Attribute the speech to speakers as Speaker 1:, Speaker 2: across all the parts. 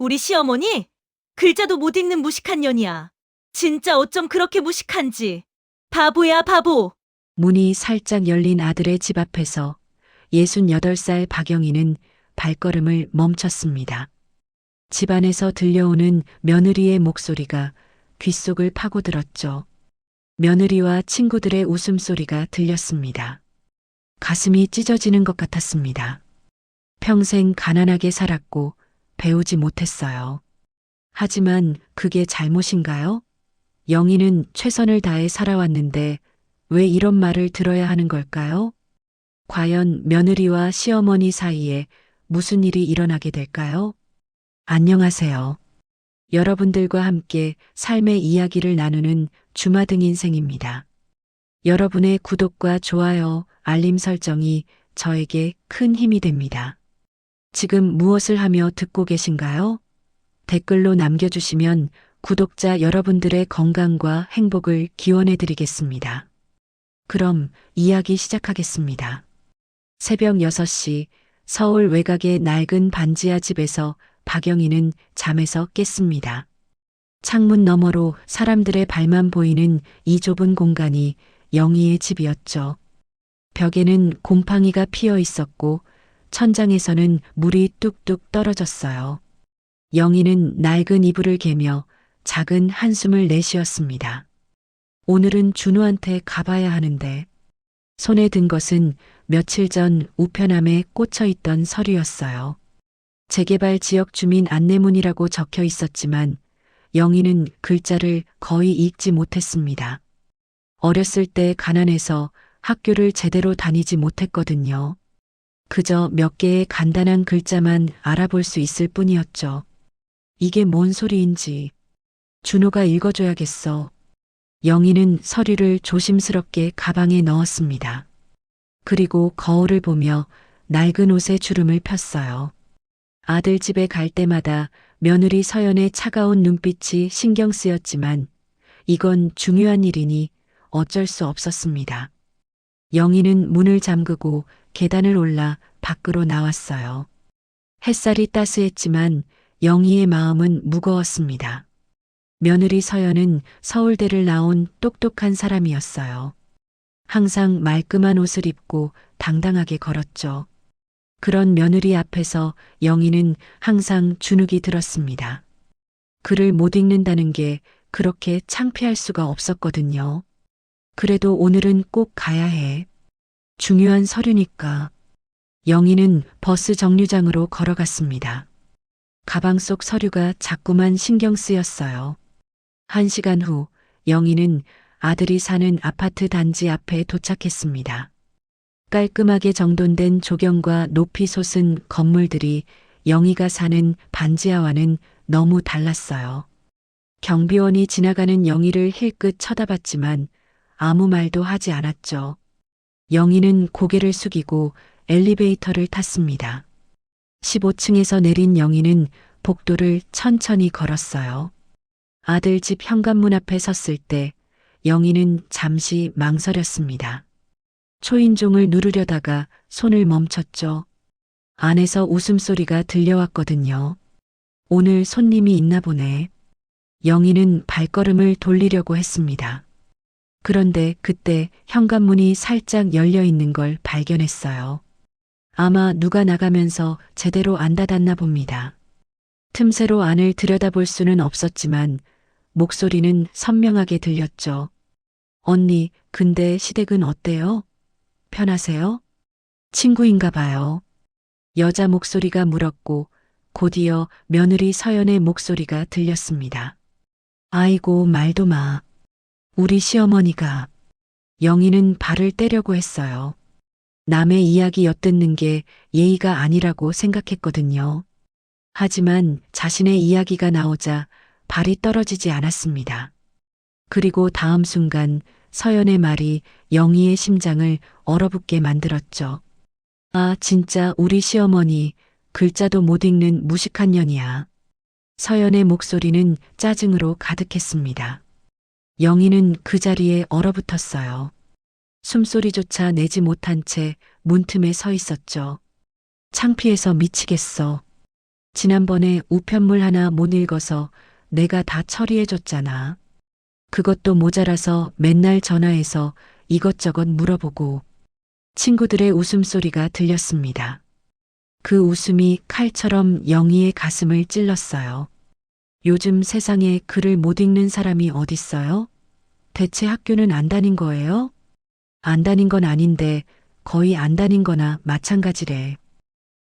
Speaker 1: 우리 시어머니? 글자도 못 읽는 무식한 년이야. 진짜 어쩜 그렇게 무식한지. 바보야, 바보.
Speaker 2: 문이 살짝 열린 아들의 집 앞에서 68살 박영희는 발걸음을 멈췄습니다. 집안에서 들려오는 며느리의 목소리가 귓속을 파고들었죠. 며느리와 친구들의 웃음소리가 들렸습니다. 가슴이 찢어지는 것 같았습니다. 평생 가난하게 살았고 배우지 못했어요. 하지만 그게 잘못인가요? 영희는 최선을 다해 살아왔는데 왜 이런 말을 들어야 하는 걸까요? 과연 며느리와 시어머니 사이에 무슨 일이 일어나게 될까요? 안녕하세요. 여러분들과 함께 삶의 이야기를 나누는 주마등 인생입니다. 여러분의 구독과 좋아요, 알림 설정이 저에게 큰 힘이 됩니다. 지금 무엇을 하며 듣고 계신가요? 댓글로 남겨주시면 구독자 여러분들의 건강과 행복을 기원해 드리겠습니다. 그럼 이야기 시작하겠습니다. 새벽 6시 서울 외곽의 낡은 반지하 집에서 박영희는 잠에서 깼습니다. 창문 너머로 사람들의 발만 보이는 이 좁은 공간이 영희의 집이었죠. 벽에는 곰팡이가 피어 있었고 천장에서는 물이 뚝뚝 떨어졌어요. 영희는 낡은 이불을 개며 작은 한숨을 내쉬었습니다. 오늘은 준우한테 가봐야 하는데 손에 든 것은 며칠 전 우편함에 꽂혀 있던 서류였어요. 재개발 지역 주민 안내문이라고 적혀 있었지만 영희는 글자를 거의 읽지 못했습니다. 어렸을 때 가난해서 학교를 제대로 다니지 못했거든요. 그저 몇 개의 간단한 글자만 알아볼 수 있을 뿐이었죠. 이게 뭔 소리인지 준호가 읽어줘야겠어. 영희는 서류를 조심스럽게 가방에 넣었습니다. 그리고 거울을 보며 낡은 옷에 주름을 폈어요. 아들 집에 갈 때마다 며느리 서연의 차가운 눈빛이 신경 쓰였지만 이건 중요한 일이니 어쩔 수 없었습니다. 영희는 문을 잠그고 계단을 올라 밖으로 나왔어요. 햇살이 따스했지만 영희의 마음은 무거웠습니다. 며느리 서연은 서울대를 나온 똑똑한 사람이었어요. 항상 말끔한 옷을 입고 당당하게 걸었죠. 그런 며느리 앞에서 영희는 항상 주눅이 들었습니다. 글을 못 읽는다는 게 그렇게 창피할 수가 없었거든요. 그래도 오늘은 꼭 가야 해. 중요한 서류니까. 영희는 버스 정류장으로 걸어갔습니다. 가방 속 서류가 자꾸만 신경 쓰였어요. 1시간 후 영희는 아들이 사는 아파트 단지 앞에 도착했습니다. 깔끔하게 정돈된 조경과 높이 솟은 건물들이 영희가 사는 반지하와는 너무 달랐어요. 경비원이 지나가는 영희를 힐끗 쳐다봤지만 아무 말도 하지 않았죠. 영희는 고개를 숙이고 엘리베이터를 탔습니다. 15층에서 내린 영희는 복도를 천천히 걸었어요. 아들 집 현관문 앞에 섰을 때 영희는 잠시 망설였습니다. 초인종을 누르려다가 손을 멈췄죠. 안에서 웃음소리가 들려왔거든요. 오늘 손님이 있나 보네. 영희는 발걸음을 돌리려고 했습니다. 그런데 그때 현관문이 살짝 열려 있는 걸 발견했어요. 아마 누가 나가면서 제대로 안 닫았나 봅니다. 틈새로 안을 들여다볼 수는 없었지만 목소리는 선명하게 들렸죠. 언니, 근데 시댁은 어때요? 편하세요? 친구인가 봐요. 여자 목소리가 물었고 곧이어 며느리 서연의 목소리가 들렸습니다. 아이고, 말도 마. 우리 시어머니가. 영희는 발을 떼려고 했어요. 남의 이야기 엿듣는 게 예의가 아니라고 생각했거든요. 하지만 자신의 이야기가 나오자 발이 떨어지지 않았습니다. 그리고 다음 순간 서연의 말이 영희의 심장을 얼어붙게 만들었죠. 아, 진짜 우리 시어머니 글자도 못 읽는 무식한 년이야. 서연의 목소리는 짜증으로 가득했습니다. 영희는 그 자리에 얼어붙었어요. 숨소리조차 내지 못한 채 문틈에 서 있었죠. 창피해서 미치겠어. 지난번에 우편물 하나 못 읽어서 내가 다 처리해줬잖아. 그것도 모자라서 맨날 전화해서 이것저것 물어보고. 친구들의 웃음소리가 들렸습니다. 그 웃음이 칼처럼 영희의 가슴을 찔렀어요. 요즘 세상에 글을 못 읽는 사람이 어딨어요? 대체 학교는 안 다닌 거예요? 안 다닌 건 아닌데 거의 안 다닌 거나 마찬가지래.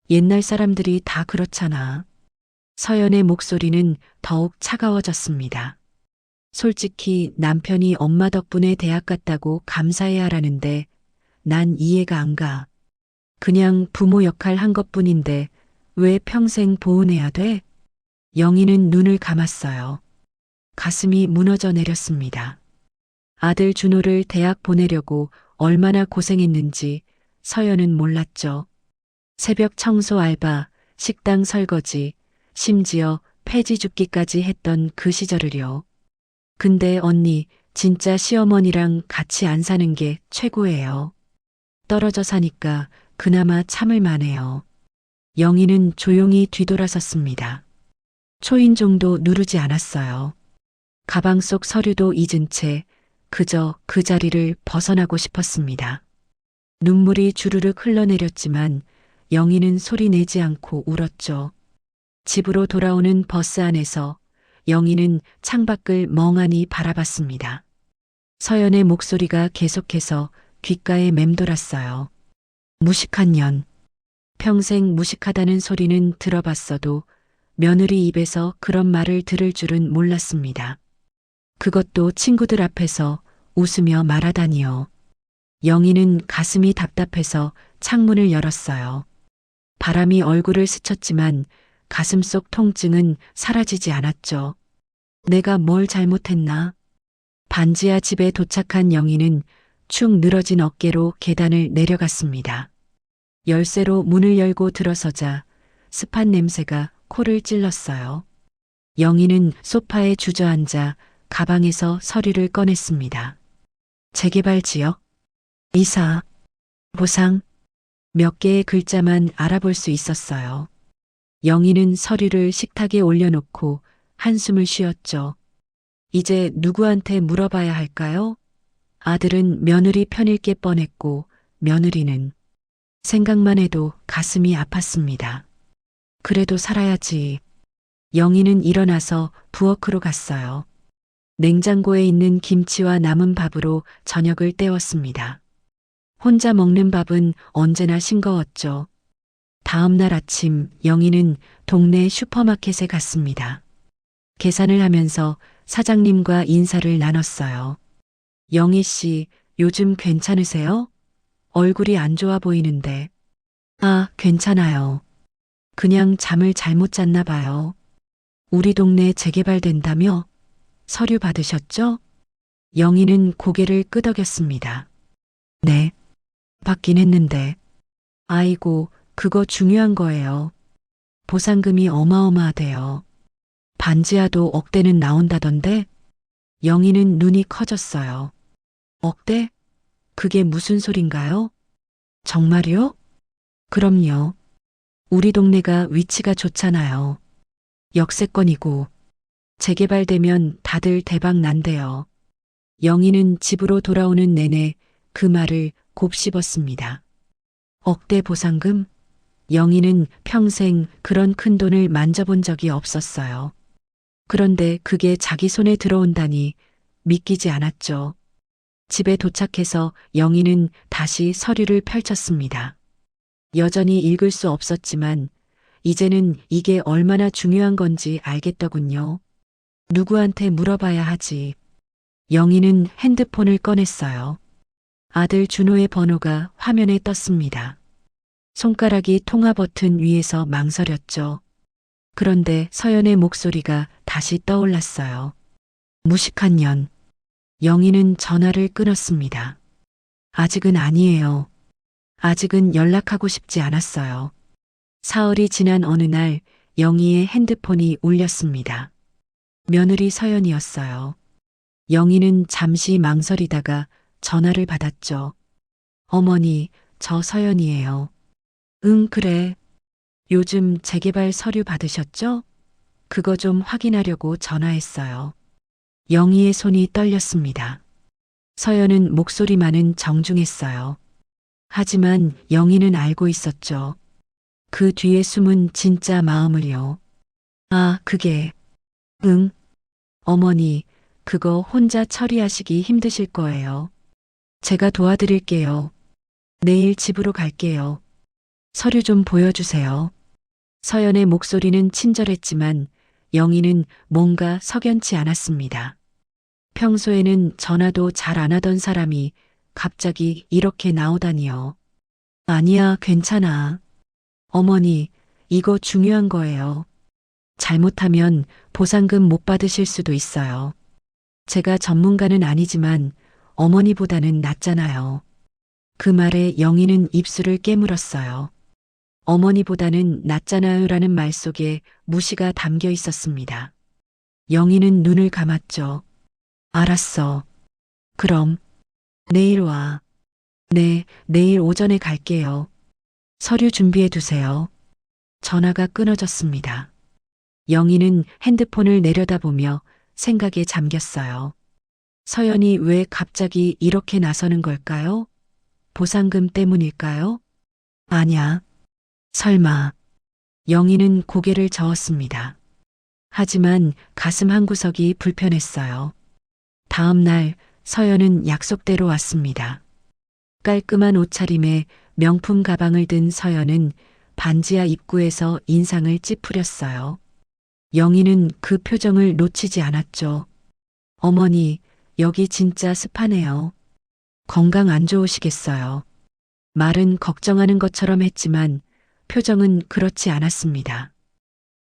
Speaker 2: 옛날 사람들이 다 그렇잖아. 서연의 목소리는 더욱 차가워졌습니다. 솔직히 남편이 엄마 덕분에 대학 갔다고 감사해야 하라는데 난 이해가 안 가. 그냥 부모 역할 한 것뿐인데 왜 평생 보은해야 돼? 영희는 눈을 감았어요. 가슴이 무너져 내렸습니다. 아들 준호를 대학 보내려고 얼마나 고생했는지 서연은 몰랐죠. 새벽 청소 알바, 식당 설거지, 심지어 폐지 줍기까지 했던 그 시절을요. 근데 언니, 진짜 시어머니랑 같이 안 사는 게 최고예요. 떨어져 사니까 그나마 참을 만해요. 영희는 조용히 뒤돌아섰습니다. 초인종도 누르지 않았어요. 가방 속 서류도 잊은 채 그저 그 자리를 벗어나고 싶었습니다. 눈물이 주르륵 흘러내렸지만 영희는 소리 내지 않고 울었죠. 집으로 돌아오는 버스 안에서 영희는 창밖을 멍하니 바라봤습니다. 서연의 목소리가 계속해서 귓가에 맴돌았어요. 무식한 년. 평생 무식하다는 소리는 들어봤어도 며느리 입에서 그런 말을 들을 줄은 몰랐습니다. 그것도 친구들 앞에서 웃으며 말하다니요. 영희는 가슴이 답답해서 창문을 열었어요. 바람이 얼굴을 스쳤지만 가슴속 통증은 사라지지 않았죠. 내가 뭘 잘못했나? 반지하 집에 도착한 영희는 축 늘어진 어깨로 계단을 내려갔습니다. 열쇠로 문을 열고 들어서자 습한 냄새가 코를 찔렀어요. 영희는 소파에 주저앉아 가방에서 서류를 꺼냈습니다. 재개발 지역, 이사, 보상, 몇 개의 글자만 알아볼 수 있었어요. 영희는 서류를 식탁에 올려놓고 한숨을 쉬었죠. 이제 누구한테 물어봐야 할까요? 아들은 며느리 편일 게 뻔했고 며느리는 생각만 해도 가슴이 아팠습니다. 그래도 살아야지. 영희는 일어나서 부엌으로 갔어요. 냉장고에 있는 김치와 남은 밥으로 저녁을 때웠습니다. 혼자 먹는 밥은 언제나 싱거웠죠. 다음 날 아침 영희는 동네 슈퍼마켓에 갔습니다. 계산을 하면서 사장님과 인사를 나눴어요. 영희 씨, 요즘 괜찮으세요? 얼굴이 안 좋아 보이는데. 아, 괜찮아요. 그냥 잠을 잘못 잤나 봐요. 우리 동네 재개발된다며? 서류 받으셨죠? 영희는 고개를 끄덕였습니다. 네. 받긴 했는데. 아이고, 그거 중요한 거예요. 보상금이 어마어마하대요. 반지하도 억대는 나온다던데? 영희는 눈이 커졌어요. 억대? 그게 무슨 소린가요? 정말요? 그럼요. 우리 동네가 위치가 좋잖아요. 역세권이고 재개발되면 다들 대박 난대요. 영희는 집으로 돌아오는 내내 그 말을 곱씹었습니다. 억대 보상금? 영희는 평생 그런 큰 돈을 만져본 적이 없었어요. 그런데 그게 자기 손에 들어온다니 믿기지 않았죠. 집에 도착해서 영희는 다시 서류를 펼쳤습니다. 여전히 읽을 수 없었지만 이제는 이게 얼마나 중요한 건지 알겠더군요. 누구한테 물어봐야 하지. 영희는 핸드폰을 꺼냈어요. 아들 준호의 번호가 화면에 떴습니다. 손가락이 통화 버튼 위에서 망설였죠. 그런데 서연의 목소리가 다시 떠올랐어요. 무식한 년. 영희는 전화를 끊었습니다. 아직은 아니에요. 아직은 연락하고 싶지 않았어요. 사흘이 지난 어느 날 영희의 핸드폰이 울렸습니다. 며느리 서연이었어요. 영희는 잠시 망설이다가 전화를 받았죠. 어머니, 저 서연이에요. 응, 그래. 요즘 재개발 서류 받으셨죠? 그거 좀 확인하려고 전화했어요. 영희의 손이 떨렸습니다. 서연은 목소리만은 정중했어요. 하지만 영희는 알고 있었죠. 그 뒤에 숨은 진짜 마음을요. 아, 그게. 응. 어머니, 그거 혼자 처리하시기 힘드실 거예요. 제가 도와드릴게요. 내일 집으로 갈게요. 서류 좀 보여주세요. 서연의 목소리는 친절했지만 영희는 뭔가 석연치 않았습니다. 평소에는 전화도 잘 안 하던 사람이 갑자기 이렇게 나오다니요. 아니야, 괜찮아. 어머니, 이거 중요한 거예요. 잘못하면 보상금 못 받으실 수도 있어요. 제가 전문가는 아니지만 어머니보다는 낫잖아요. 그 말에 영희는 입술을 깨물었어요. 어머니보다는 낫잖아요라는 말 속에 무시가 담겨 있었습니다. 영희는 눈을 감았죠. 알았어. 그럼 내일 와. 네, 내일 오전에 갈게요. 서류 준비해 두세요. 전화가 끊어졌습니다. 영희는 핸드폰을 내려다보며 생각에 잠겼어요. 서연이 왜 갑자기 이렇게 나서는 걸까요? 보상금 때문일까요? 아냐. 설마. 영희는 고개를 저었습니다. 하지만 가슴 한구석이 불편했어요. 다음 날 서연은 약속대로 왔습니다. 깔끔한 옷차림에 명품 가방을 든 서연은 반지하 입구에서 인상을 찌푸렸어요. 영희는 그 표정을 놓치지 않았죠. 어머니, 여기 진짜 습하네요. 건강 안 좋으시겠어요. 말은 걱정하는 것처럼 했지만 표정은 그렇지 않았습니다.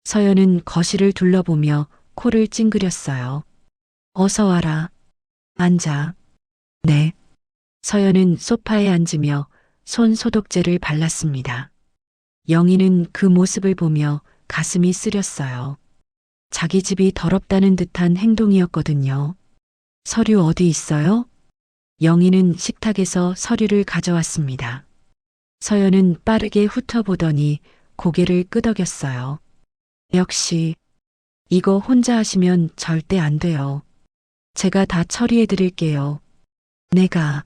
Speaker 2: 서연은 거실을 둘러보며 코를 찡그렸어요. 어서 와라. 앉아. 네. 서연은 소파에 앉으며 손 소독제를 발랐습니다. 영희는 그 모습을 보며 가슴이 쓰렸어요. 자기 집이 더럽다는 듯한 행동이었거든요. 서류 어디 있어요? 영희는 식탁에서 서류를 가져왔습니다. 서연은 빠르게 훑어보더니 고개를 끄덕였어요. 역시 이거 혼자 하시면 절대 안 돼요. 제가 다 처리해 드릴게요. 내가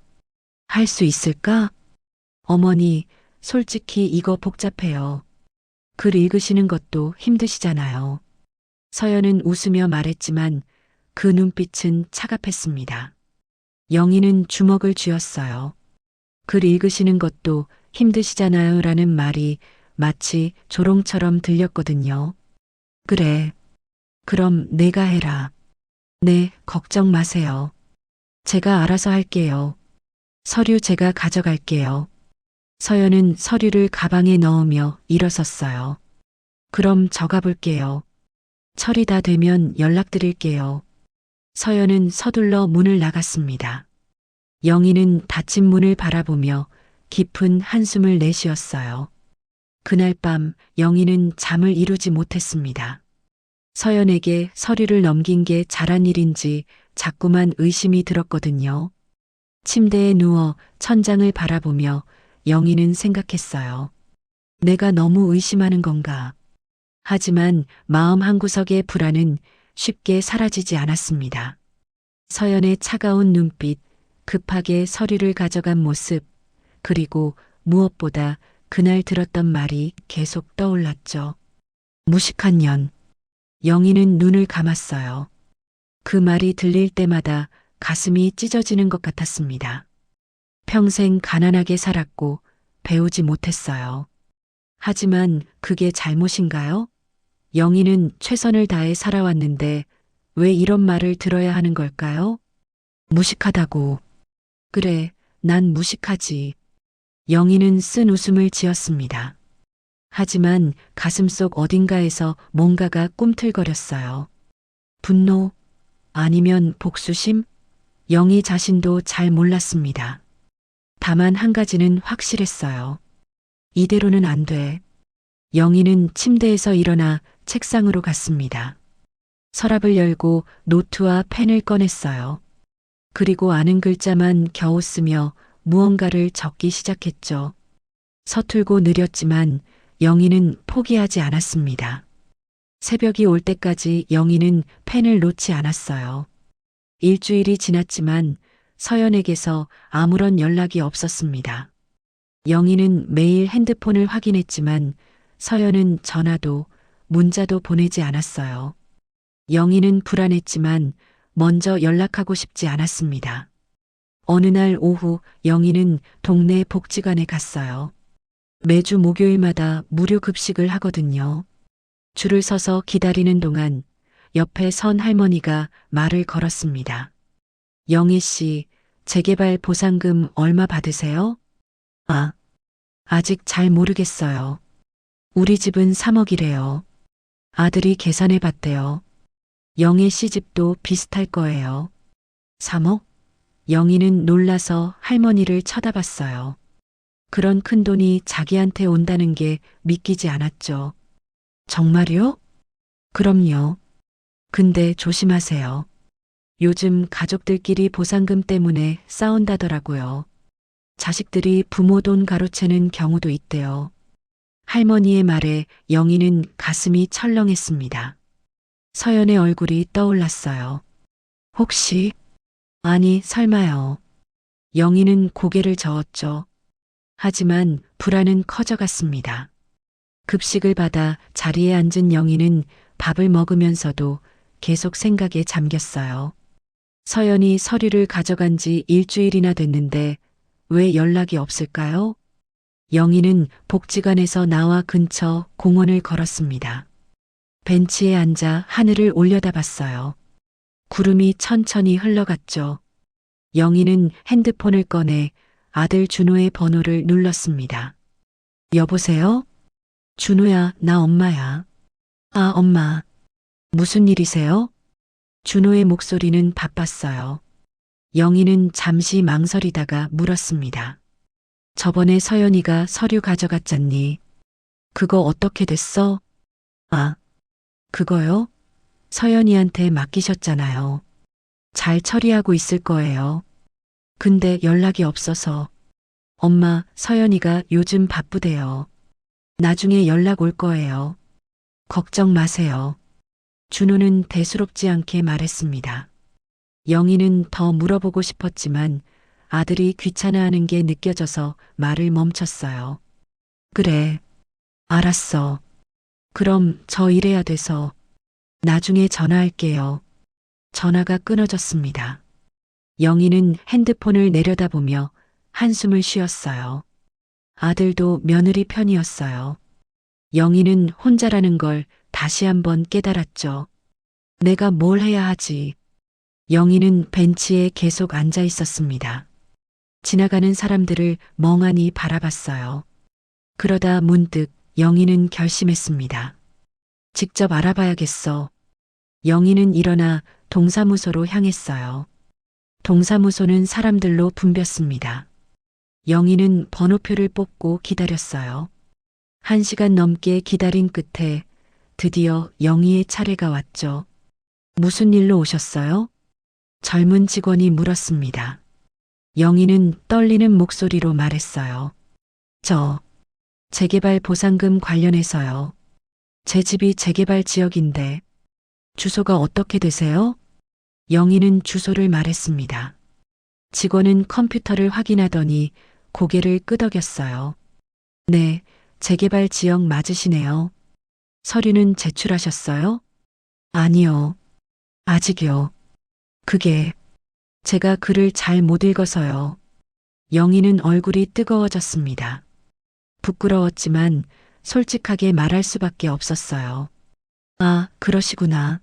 Speaker 2: 할 수 있을까? 어머니, 솔직히 이거 복잡해요. 글 읽으시는 것도 힘드시잖아요. 서연은 웃으며 말했지만 그 눈빛은 차갑했습니다. 영희는 주먹을 쥐었어요. 글 읽으시는 것도 힘드시잖아요 라는 말이 마치 조롱처럼 들렸거든요. 그래. 그럼 내가 해라. 네, 걱정 마세요. 제가 알아서 할게요. 서류 제가 가져갈게요. 서연은 서류를 가방에 넣으며 일어섰어요. 그럼 저 가볼게요. 처리 다 되면 연락드릴게요. 서연은 서둘러 문을 나갔습니다. 영희는 닫힌 문을 바라보며 깊은 한숨을 내쉬었어요. 그날 밤 영희는 잠을 이루지 못했습니다. 서연에게 서류를 넘긴 게 잘한 일인지 자꾸만 의심이 들었거든요. 침대에 누워 천장을 바라보며 영희는 생각했어요. 내가 너무 의심하는 건가? 하지만 마음 한구석의 불안은 쉽게 사라지지 않았습니다. 서연의 차가운 눈빛, 급하게 서류를 가져간 모습, 그리고 무엇보다 그날 들었던 말이 계속 떠올랐죠. 무식한 년. 영희는 눈을 감았어요. 그 말이 들릴 때마다 가슴이 찢어지는 것 같았습니다. 평생 가난하게 살았고 배우지 못했어요. 하지만 그게 잘못인가요? 영희는 최선을 다해 살아왔는데 왜 이런 말을 들어야 하는 걸까요? 무식하다고. 그래, 난 무식하지. 영희는 쓴 웃음을 지었습니다. 하지만 가슴속 어딘가에서 뭔가가 꿈틀거렸어요. 분노? 아니면 복수심? 영희 자신도 잘 몰랐습니다. 다만 한 가지는 확실했어요. 이대로는 안 돼. 영희는 침대에서 일어나 책상으로 갔습니다. 서랍을 열고 노트와 펜을 꺼냈어요. 그리고 아는 글자만 겨우 쓰며 무언가를 적기 시작했죠. 서툴고 느렸지만 영희는 포기하지 않았습니다. 새벽이 올 때까지 영희는 펜을 놓지 않았어요. 일주일이 지났지만 서연에게서 아무런 연락이 없었습니다. 영희는 매일 핸드폰을 확인했지만 서연은 전화도 문자도 보내지 않았어요. 영희는 불안했지만 먼저 연락하고 싶지 않았습니다. 어느 날 오후 영희는 동네 복지관에 갔어요. 매주 목요일마다 무료 급식을 하거든요. 줄을 서서 기다리는 동안 옆에 선 할머니가 말을 걸었습니다. 영희 씨, 재개발 보상금 얼마 받으세요? 아, 아직 잘 모르겠어요. 우리 집은 3억이래요. 아들이 계산해 봤대요. 영희 씨 집도 비슷할 거예요. 3억? 영희는 놀라서 할머니를 쳐다봤어요. 그런 큰 돈이 자기한테 온다는 게 믿기지 않았죠. 정말요? 그럼요. 근데 조심하세요. 요즘 가족들끼리 보상금 때문에 싸운다더라고요. 자식들이 부모 돈 가로채는 경우도 있대요. 할머니의 말에 영희는 가슴이 철렁했습니다. 서연의 얼굴이 떠올랐어요. 혹시? 아니, 설마요. 영희는 고개를 저었죠. 하지만 불안은 커져갔습니다. 급식을 받아 자리에 앉은 영희는 밥을 먹으면서도 계속 생각에 잠겼어요. 서연이 서류를 가져간 지 일주일이나 됐는데 왜 연락이 없을까요? 영희는 복지관에서 나와 근처 공원을 걸었습니다. 벤치에 앉아 하늘을 올려다봤어요. 구름이 천천히 흘러갔죠. 영희는 핸드폰을 꺼내 아들 준호의 번호를 눌렀습니다. 여보세요? 준호야, 나 엄마야. 아, 엄마. 무슨 일이세요? 준호의 목소리는 바빴어요. 영희는 잠시 망설이다가 물었습니다. 저번에 서연이가 서류 가져갔잖니. 그거 어떻게 됐어? 아, 그거요? 서연이한테 맡기셨잖아요. 잘 처리하고 있을 거예요. 근데 연락이 없어서. 엄마, 서연이가 요즘 바쁘대요. 나중에 연락 올 거예요. 걱정 마세요. 준호는 대수롭지 않게 말했습니다. 영희는 더 물어보고 싶었지만 아들이 귀찮아하는 게 느껴져서 말을 멈췄어요. 그래, 알았어. 그럼 저 일해야 돼서 나중에 전화할게요. 전화가 끊어졌습니다. 영희는 핸드폰을 내려다보며 한숨을 쉬었어요. 아들도 며느리 편이었어요. 영희는 혼자라는 걸 다시 한번 깨달았죠. 내가 뭘 해야 하지? 영희는 벤치에 계속 앉아 있었습니다. 지나가는 사람들을 멍하니 바라봤어요. 그러다 문득 영희는 결심했습니다. 직접 알아봐야겠어. 영희는 일어나 동사무소로 향했어요. 동사무소는 사람들로 붐볐습니다. 영희는 번호표를 뽑고 기다렸어요. 1시간 넘게 기다린 끝에 드디어 영희의 차례가 왔죠. 무슨 일로 오셨어요? 젊은 직원이 물었습니다. 영희는 떨리는 목소리로 말했어요. 저, 재개발 보상금 관련해서요. 제 집이 재개발 지역인데 주소가 어떻게 되세요? 영희는 주소를 말했습니다. 직원은 컴퓨터를 확인하더니 고개를 끄덕였어요. 네, 재개발 지역 맞으시네요. 서류는 제출하셨어요? 아니요. 아직요. 그게 제가 글을 잘 못 읽어서요. 영희는 얼굴이 뜨거워졌습니다. 부끄러웠지만 솔직하게 말할 수밖에 없었어요. 아, 그러시구나.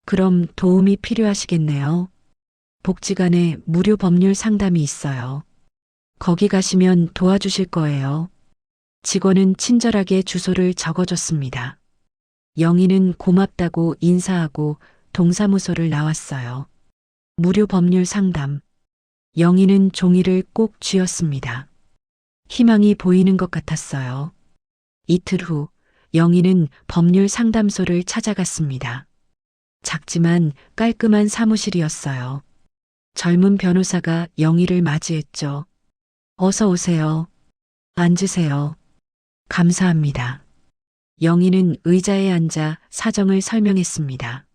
Speaker 2: 그럼 도움이 필요하시겠네요. 복지관에 무료 법률 상담이 있어요. 거기 가시면 도와주실 거예요. 직원은 친절하게 주소를 적어줬습니다. 영희는 고맙다고 인사하고 동사무소를 나왔어요. 무료 법률 상담. 영희는 종이를 꼭 쥐었습니다. 희망이 보이는 것 같았어요. 이틀 후 영희는 법률 상담소를 찾아갔습니다. 작지만 깔끔한 사무실이었어요. 젊은 변호사가 영희를 맞이했죠. 어서 오세요. 앉으세요. 감사합니다. 영희는 의자에 앉아 사정을 설명했습니다.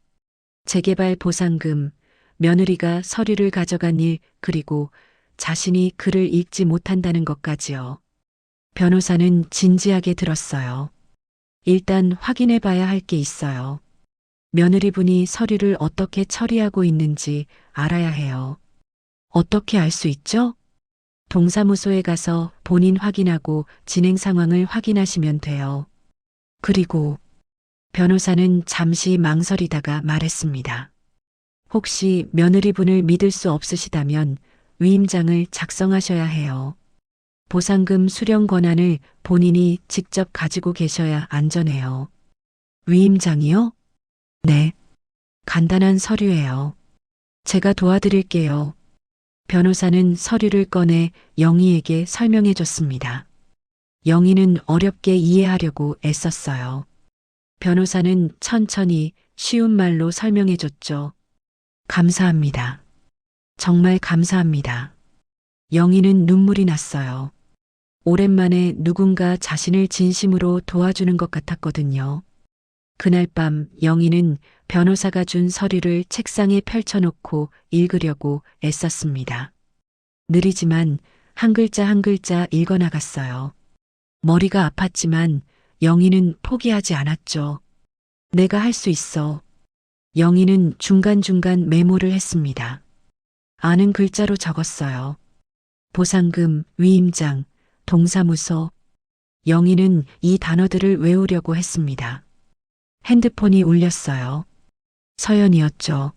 Speaker 2: 재개발 보상금, 며느리가 서류를 가져간 일, 그리고 자신이 글을 읽지 못한다는 것까지요. 변호사는 진지하게 들었어요. 일단 확인해 봐야 할 게 있어요. 며느리분이 서류를 어떻게 처리하고 있는지 알아야 해요. 어떻게 알 수 있죠? 동사무소에 가서 본인 확인하고 진행 상황을 확인하시면 돼요. 그리고 변호사는 잠시 망설이다가 말했습니다. 혹시 며느리분을 믿을 수 없으시다면 위임장을 작성하셔야 해요. 보상금 수령 권한을 본인이 직접 가지고 계셔야 안전해요. 위임장이요? 네. 간단한 서류예요. 제가 도와드릴게요. 변호사는 서류를 꺼내 영희에게 설명해 줬습니다. 영희는 어렵게 이해하려고 애썼어요. 변호사는 천천히 쉬운 말로 설명해 줬죠. 감사합니다. 정말 감사합니다. 영희는 눈물이 났어요. 오랜만에 누군가 자신을 진심으로 도와주는 것 같았거든요. 그날 밤 영희는 변호사가 준 서류를 책상에 펼쳐놓고 읽으려고 애썼습니다. 느리지만 한 글자 한 글자 읽어나갔어요. 머리가 아팠지만 영희는 포기하지 않았죠. 내가 할 수 있어. 영희는 중간중간 메모를 했습니다. 아는 글자로 적었어요. 보상금, 위임장, 동사무소. 영희는 이 단어들을 외우려고 했습니다. 핸드폰이 울렸어요. 서연이었죠.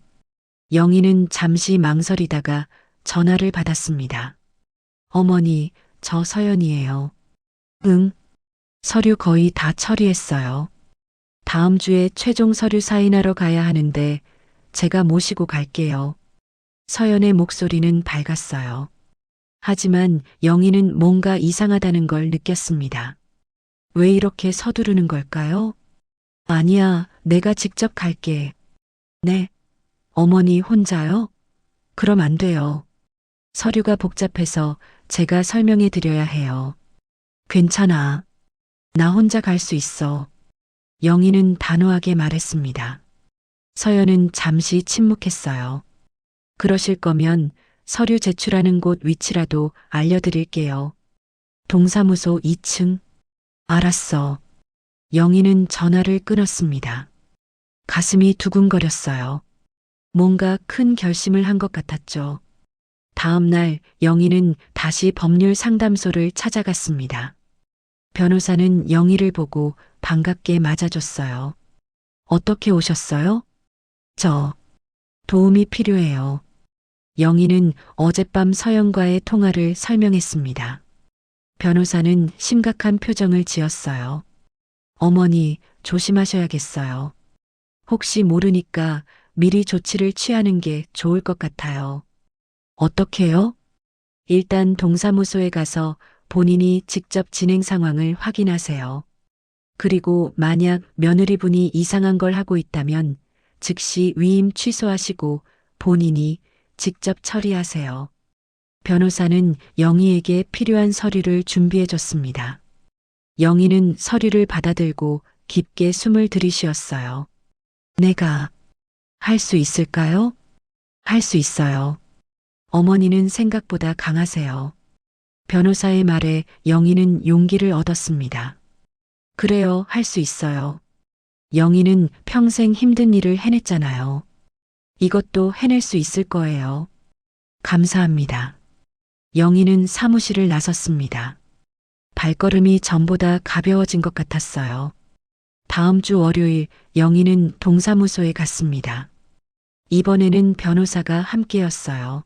Speaker 2: 영희는 잠시 망설이다가 전화를 받았습니다. 어머니, 저 서연이에요. 응. 서류 거의 다 처리했어요. 다음 주에 최종 서류 사인하러 가야 하는데 제가 모시고 갈게요. 서연의 목소리는 밝았어요. 하지만 영희는 뭔가 이상하다는 걸 느꼈습니다. 왜 이렇게 서두르는 걸까요? 아니야, 내가 직접 갈게. 네. 어머니 혼자요? 그럼 안 돼요. 서류가 복잡해서 제가 설명해 드려야 해요. 괜찮아. 나 혼자 갈 수 있어. 영희는 단호하게 말했습니다. 서연은 잠시 침묵했어요. 그러실 거면 서류 제출하는 곳 위치라도 알려드릴게요. 동사무소 2층. 알았어. 영희는 전화를 끊었습니다. 가슴이 두근거렸어요. 뭔가 큰 결심을 한 것 같았죠. 다음 날 영희는 다시 법률 상담소를 찾아갔습니다. 변호사는 영희를 보고 반갑게 맞아줬어요. 어떻게 오셨어요? 저 도움이 필요해요. 영희는 어젯밤 서연과의 통화를 설명했습니다. 변호사는 심각한 표정을 지었어요. 어머니, 조심하셔야겠어요. 혹시 모르니까 미리 조치를 취하는 게 좋을 것 같아요. 어떻게요? 일단 동사무소에 가서 본인이 직접 진행 상황을 확인하세요. 그리고 만약 며느리분이 이상한 걸 하고 있다면 즉시 위임 취소하시고 본인이 직접 처리하세요. 변호사는 영희에게 필요한 서류를 준비해 줬습니다. 영희는 서류를 받아들고 깊게 숨을 들이쉬었어요. 내가 할 수 있을까요? 할 수 있어요. 어머니는 생각보다 강하세요. 변호사의 말에 영희는 용기를 얻었습니다. 그래요, 할 수 있어요. 영희는 평생 힘든 일을 해냈잖아요. 이것도 해낼 수 있을 거예요. 감사합니다. 영희는 사무실을 나섰습니다. 발걸음이 전보다 가벼워진 것 같았어요. 다음 주 월요일 영희는 동사무소에 갔습니다. 이번에는 변호사가 함께였어요.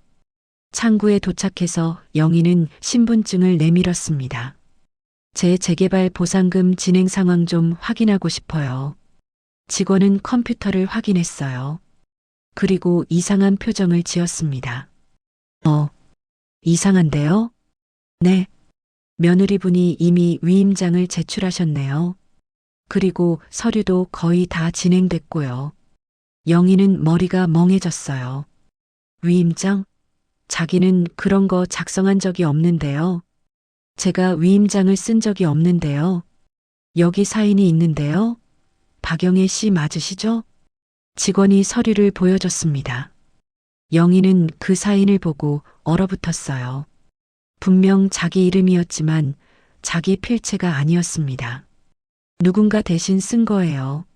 Speaker 2: 창구에 도착해서 영희는 신분증을 내밀었습니다. 제 재개발 보상금 진행 상황 좀 확인하고 싶어요. 직원은 컴퓨터를 확인했어요. 그리고 이상한 표정을 지었습니다. 이상한데요? 네. 며느리분이 이미 위임장을 제출하셨네요. 그리고 서류도 거의 다 진행됐고요. 영희는 머리가 멍해졌어요. 위임장? 자기는 그런 거 작성한 적이 없는데요. 제가 위임장을 쓴 적이 없는데요. 여기 사인이 있는데요. 박영애 씨 맞으시죠? 직원이 서류를 보여줬습니다. 영희는 그 사인을 보고 얼어붙었어요. 분명 자기 이름이었지만 자기 필체가 아니었습니다. 누군가 대신 쓴 거예요.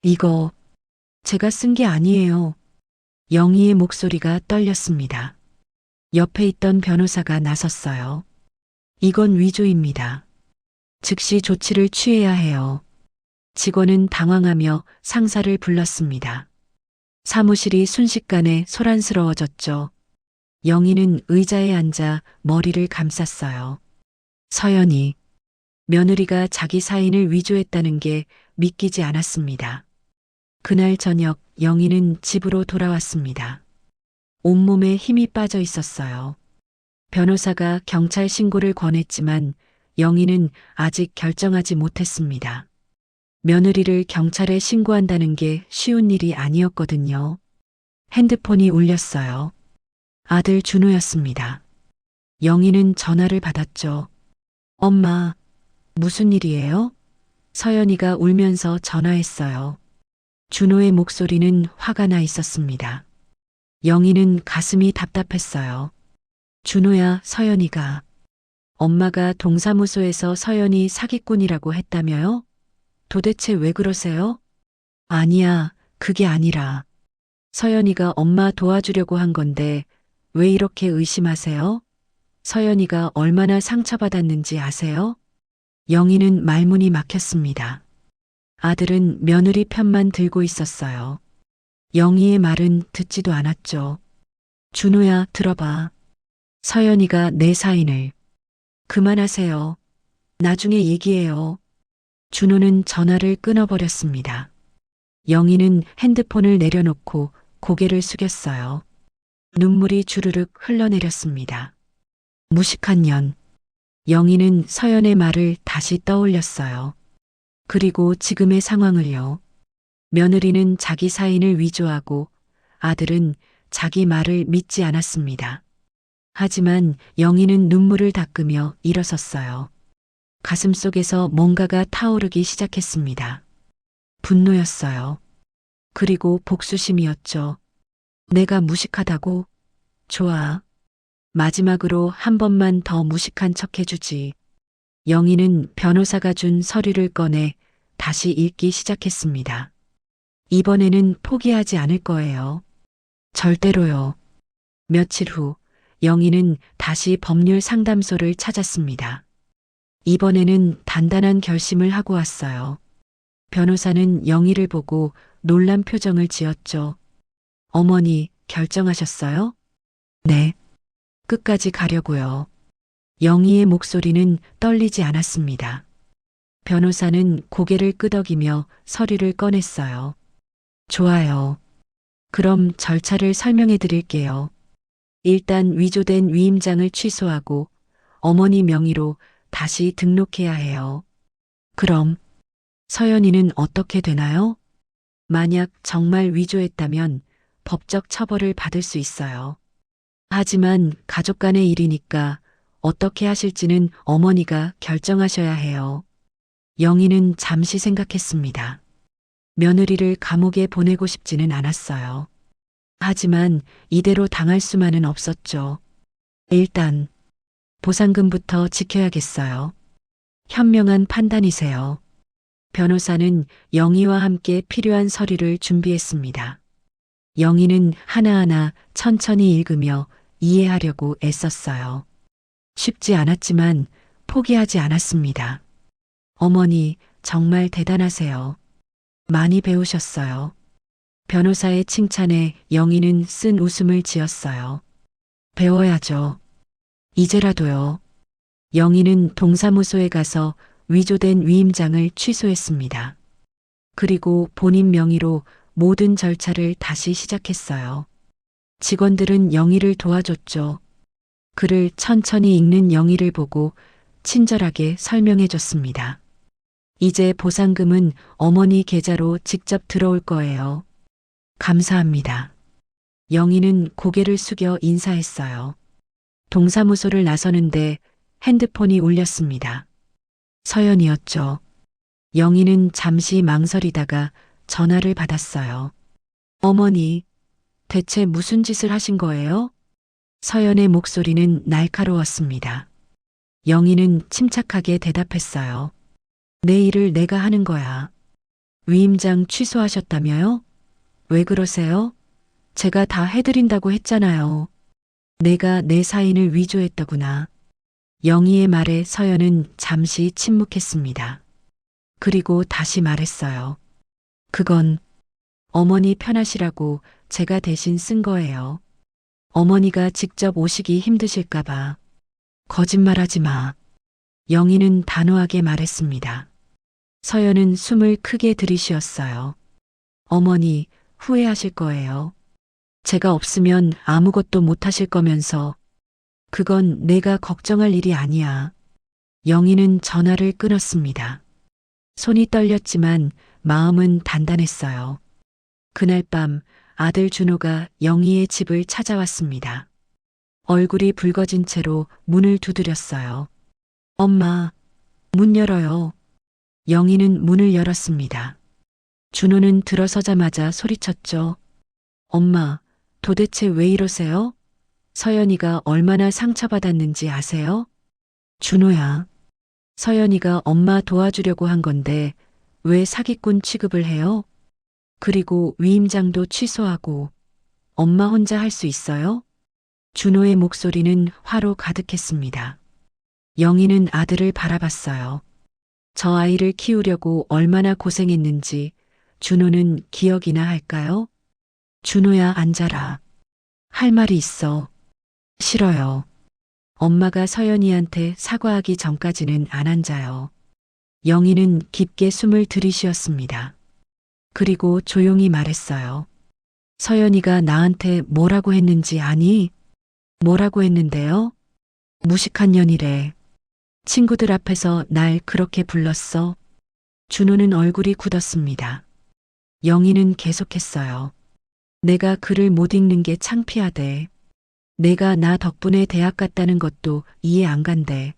Speaker 2: 이거 제가 쓴 게 아니에요. 영희의 목소리가 떨렸습니다. 옆에 있던 변호사가 나섰어요. 이건 위조입니다. 즉시 조치를 취해야 해요. 직원은 당황하며 상사를 불렀습니다. 사무실이 순식간에 소란스러워졌죠. 영희는 의자에 앉아 머리를 감쌌어요. 서연이 며느리가 자기 사인을 위조했다는 게 믿기지 않았습니다. 그날 저녁 영희는 집으로 돌아왔습니다. 온몸에 힘이 빠져 있었어요. 변호사가 경찰 신고를 권했지만 영희는 아직 결정하지 못했습니다. 며느리를 경찰에 신고한다는 게 쉬운 일이 아니었거든요. 핸드폰이 울렸어요. 아들 준호였습니다. 영희는 전화를 받았죠. 엄마, 무슨 일이에요? 서연이가 울면서 전화했어요. 준호의 목소리는 화가 나 있었습니다. 영희는 가슴이 답답했어요. 준호야, 서연이가. 엄마가 동사무소에서 서연이 사기꾼이라고 했다며요? 도대체 왜 그러세요? 아니야, 그게 아니라. 서연이가 엄마 도와주려고 한 건데 왜 이렇게 의심하세요? 서연이가 얼마나 상처받았는지 아세요? 영희는 말문이 막혔습니다. 아들은 며느리 편만 들고 있었어요. 영희의 말은 듣지도 않았죠. 준호야, 들어봐. 서연이가 내 사인을. 그만하세요. 나중에 얘기해요. 준호는 전화를 끊어버렸습니다. 영희는 핸드폰을 내려놓고 고개를 숙였어요. 눈물이 주르륵 흘러내렸습니다. 무식한 년. 영희는 서연의 말을 다시 떠올렸어요. 그리고 지금의 상황을요. 며느리는 자기 사인을 위조하고 아들은 자기 말을 믿지 않았습니다. 하지만 영희는 눈물을 닦으며 일어섰어요. 가슴속에서 뭔가가 타오르기 시작했습니다. 분노였어요. 그리고 복수심이었죠. 내가 무식하다고? 좋아. 마지막으로 한 번만 더 무식한 척 해주지. 영희는 변호사가 준 서류를 꺼내 다시 읽기 시작했습니다. 이번에는 포기하지 않을 거예요. 절대로요. 며칠 후 영희는 다시 법률 상담소를 찾았습니다. 이번에는 단단한 결심을 하고 왔어요. 변호사는 영희를 보고 놀란 표정을 지었죠. 어머니, 결정하셨어요? 네. 끝까지 가려고요. 영희의 목소리는 떨리지 않았습니다. 변호사는 고개를 끄덕이며 서류를 꺼냈어요. 좋아요. 그럼 절차를 설명해 드릴게요. 일단 위조된 위임장을 취소하고 어머니 명의로 다시 등록해야 해요. 그럼 서연이는 어떻게 되나요? 만약 정말 위조했다면 법적 처벌을 받을 수 있어요. 하지만 가족 간의 일이니까 어떻게 하실지는 어머니가 결정하셔야 해요. 영희는 잠시 생각했습니다. 며느리를 감옥에 보내고 싶지는 않았어요. 하지만 이대로 당할 수만은 없었죠. 일단 보상금부터 지켜야겠어요. 현명한 판단이세요. 변호사는 영희와 함께 필요한 서류를 준비했습니다. 영희는 하나하나 천천히 읽으며 이해하려고 애썼어요. 쉽지 않았지만 포기하지 않았습니다. 어머니, 정말 대단하세요. 많이 배우셨어요. 변호사의 칭찬에 영희는 쓴 웃음을 지었어요. 배워야죠. 이제라도요. 영희는 동사무소에 가서 위조된 위임장을 취소했습니다. 그리고 본인 명의로 모든 절차를 다시 시작했어요. 직원들은 영희를 도와줬죠. 글을 천천히 읽는 영희를 보고 친절하게 설명해 줬습니다. 이제 보상금은 어머니 계좌로 직접 들어올 거예요. 감사합니다. 영희는 고개를 숙여 인사했어요. 동사무소를 나서는데 핸드폰이 울렸습니다. 서연이었죠. 영희는 잠시 망설이다가 전화를 받았어요. 어머니, 대체 무슨 짓을 하신 거예요? 서연의 목소리는 날카로웠습니다. 영희는 침착하게 대답했어요. 내 일을 내가 하는 거야. 위임장 취소하셨다며요? 왜 그러세요? 제가 다 해드린다고 했잖아요. 내가 내 사인을 위조했더구나. 영희의 말에 서연은 잠시 침묵했습니다. 그리고 다시 말했어요. 그건 어머니 편하시라고 제가 대신 쓴 거예요. 어머니가 직접 오시기 힘드실까봐. 거짓말하지 마. 영희는 단호하게 말했습니다. 서연은 숨을 크게 들이쉬었어요. 어머니, 후회하실 거예요. 제가 없으면 아무것도 못하실 거면서. 그건 내가 걱정할 일이 아니야. 영희는 전화를 끊었습니다. 손이 떨렸지만 마음은 단단했어요. 그날 밤 아들 준호가 영희의 집을 찾아왔습니다. 얼굴이 붉어진 채로 문을 두드렸어요. 엄마, 문 열어요. 영희는 문을 열었습니다. 준호는 들어서자마자 소리쳤죠. 엄마, 도대체 왜 이러세요? 서연이가 얼마나 상처받았는지 아세요? 준호야, 서연이가 엄마 도와주려고 한 건데 왜 사기꾼 취급을 해요? 그리고 위임장도 취소하고 엄마 혼자 할 수 있어요? 준호의 목소리는 화로 가득했습니다. 영희는 아들을 바라봤어요. 저 아이를 키우려고 얼마나 고생했는지 준호는 기억이나 할까요? 준호야, 앉아라. 할 말이 있어. 싫어요. 엄마가 서연이한테 사과하기 전까지는 안 앉아요. 영희는 깊게 숨을 들이쉬었습니다. 그리고 조용히 말했어요. 서연이가 나한테 뭐라고 했는지 아니? 뭐라고 했는데요? 무식한 년이래. 친구들 앞에서 날 그렇게 불렀어. 준호는 얼굴이 굳었습니다. 영희는 계속했어요. 내가 글을 못 읽는 게 창피하대. 내가 나 덕분에 대학 갔다는 것도 이해 안 간대.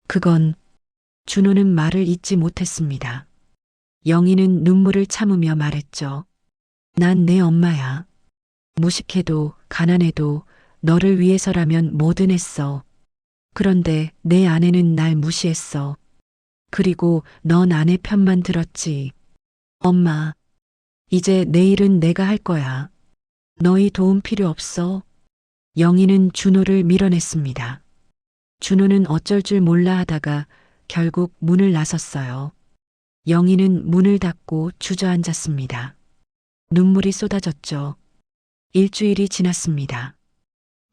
Speaker 2: 그건 준호는 말을 잇지 못했습니다. 영희는 눈물을 참으며 말했죠. 난 내 엄마야. 무식해도 가난해도 너를 위해서라면 뭐든 했어. 그런데 내 아내는 날 무시했어. 그리고 넌 아내 편만 들었지. 엄마, 이제 내 일은 내가 할 거야. 너희 도움 필요 없어. 영희는 준호를 밀어냈습니다. 준호는 어쩔 줄 몰라 하다가 결국 문을 나섰어요. 영희는 문을 닫고 주저앉았습니다. 눈물이 쏟아졌죠. 일주일이 지났습니다.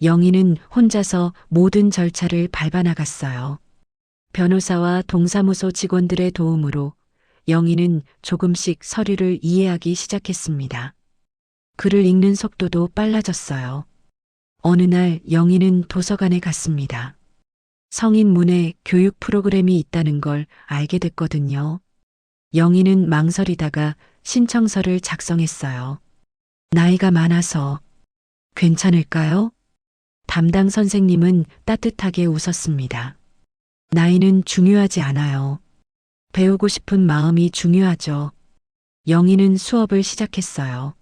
Speaker 2: 영희는 혼자서 모든 절차를 밟아나갔어요. 변호사와 동사무소 직원들의 도움으로 영희는 조금씩 서류를 이해하기 시작했습니다. 글을 읽는 속도도 빨라졌어요. 어느 날 영희는 도서관에 갔습니다. 성인문예 교육 프로그램이 있다는 걸 알게 됐거든요. 영희는 망설이다가 신청서를 작성했어요. 나이가 많아서 괜찮을까요? 담당 선생님은 따뜻하게 웃었습니다. 나이는 중요하지 않아요. 배우고 싶은 마음이 중요하죠. 영희는 수업을 시작했어요.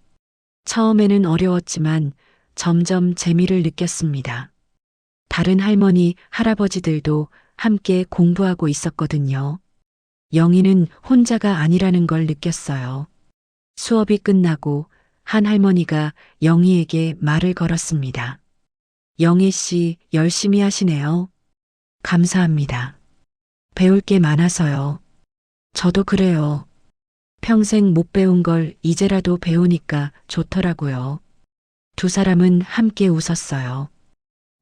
Speaker 2: 처음에는 어려웠지만 점점 재미를 느꼈습니다. 다른 할머니, 할아버지들도 함께 공부하고 있었거든요. 영희는 혼자가 아니라는 걸 느꼈어요. 수업이 끝나고 한 할머니가 영희에게 말을 걸었습니다. 영희 씨 열심히 하시네요. 감사합니다. 배울 게 많아서요. 저도 그래요. 평생 못 배운 걸 이제라도 배우니까 좋더라고요. 두 사람은 함께 웃었어요.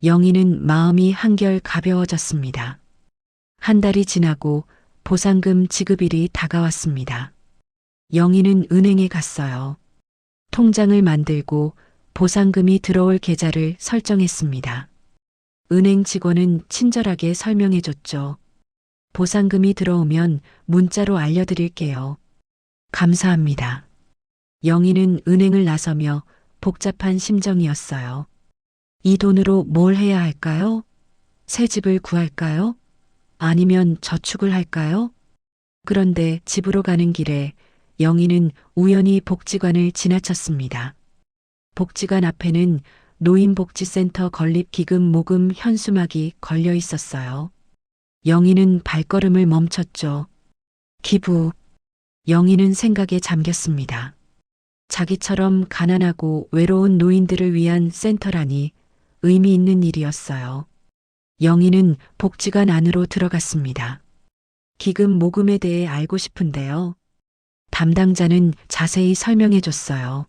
Speaker 2: 영희는 마음이 한결 가벼워졌습니다. 한 달이 지나고 보상금 지급일이 다가왔습니다. 영희는 은행에 갔어요. 통장을 만들고 보상금이 들어올 계좌를 설정했습니다. 은행 직원은 친절하게 설명해줬죠. 보상금이 들어오면 문자로 알려드릴게요. 감사합니다. 영희는 은행을 나서며 복잡한 심정이었어요. 이 돈으로 뭘 해야 할까요? 새 집을 구할까요? 아니면 저축을 할까요? 그런데 집으로 가는 길에 영희는 우연히 복지관을 지나쳤습니다. 복지관 앞에는 노인복지센터 건립기금 모금 현수막이 걸려 있었어요. 영희는 발걸음을 멈췄죠. 기부. 영희는 생각에 잠겼습니다. 자기처럼 가난하고 외로운 노인들을 위한 센터라니 의미 있는 일이었어요. 영희는 복지관 안으로 들어갔습니다. 기금 모금에 대해 알고 싶은데요. 담당자는 자세히 설명해 줬어요.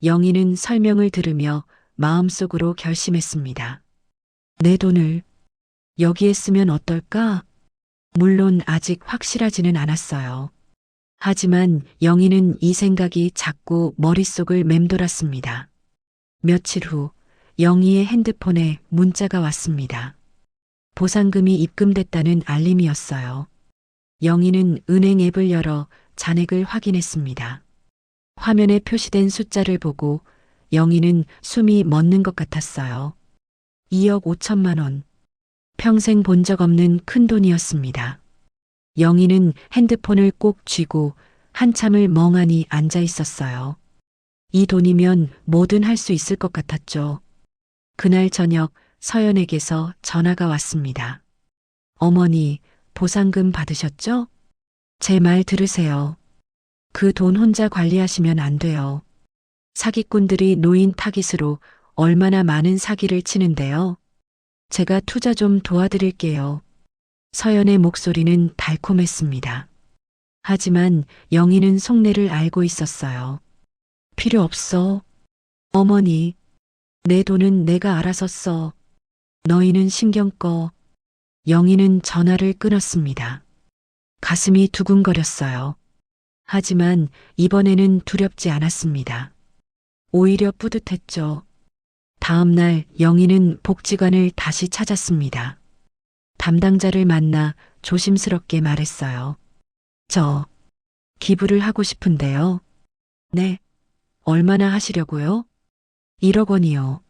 Speaker 2: 영희는 설명을 들으며 마음속으로 결심했습니다. 내 돈을 여기에 쓰면 어떨까? 물론 아직 확실하지는 않았어요. 하지만 영희는 이 생각이 자꾸 머릿속을 맴돌았습니다. 며칠 후 영희의 핸드폰에 문자가 왔습니다. 보상금이 입금됐다는 알림이었어요. 영희는 은행 앱을 열어 잔액을 확인했습니다. 화면에 표시된 숫자를 보고 영희는 숨이 멎는 것 같았어요. 2억 5천만 원. 평생 본 적 없는 큰 돈이었습니다. 영희는 핸드폰을 꼭 쥐고 한참을 멍하니 앉아 있었어요. 이 돈이면 뭐든 할 수 있을 것 같았죠. 그날 저녁 서연에게서 전화가 왔습니다. 어머니, 보상금 받으셨죠? 제 말 들으세요. 그 돈 혼자 관리하시면 안 돼요. 사기꾼들이 노인 타깃으로 얼마나 많은 사기를 치는데요. 제가 투자 좀 도와드릴게요. 서연의 목소리는 달콤했습니다. 하지만 영희는 속내를 알고 있었어요. 필요 없어. 어머니, 내 돈은 내가 알아서 써. 너희는 신경 꺼. 영희는 전화를 끊었습니다. 가슴이 두근거렸어요. 하지만 이번에는 두렵지 않았습니다. 오히려 뿌듯했죠. 다음 날 영희는 복지관을 다시 찾았습니다. 담당자를 만나 조심스럽게 말했어요. 저 기부를 하고 싶은데요. 네. 얼마나 하시려고요? 1억 원이요.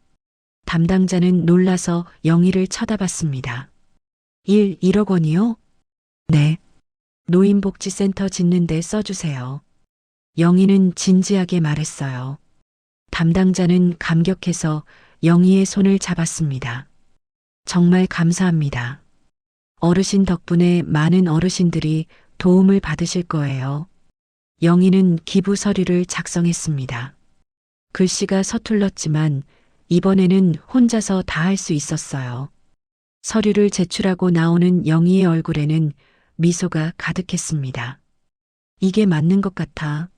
Speaker 2: 담당자는 놀라서 영희를 쳐다봤습니다. 1억 원이요? 네. 노인복지센터 짓는 데 써주세요. 영희는 진지하게 말했어요. 담당자는 감격해서 영희의 손을 잡았습니다. 정말 감사합니다. 어르신 덕분에 많은 어르신들이 도움을 받으실 거예요. 영희는 기부 서류를 작성했습니다. 글씨가 서툴렀지만 이번에는 혼자서 다 할 수 있었어요. 서류를 제출하고 나오는 영희의 얼굴에는 미소가 가득했습니다. 이게 맞는 것 같아.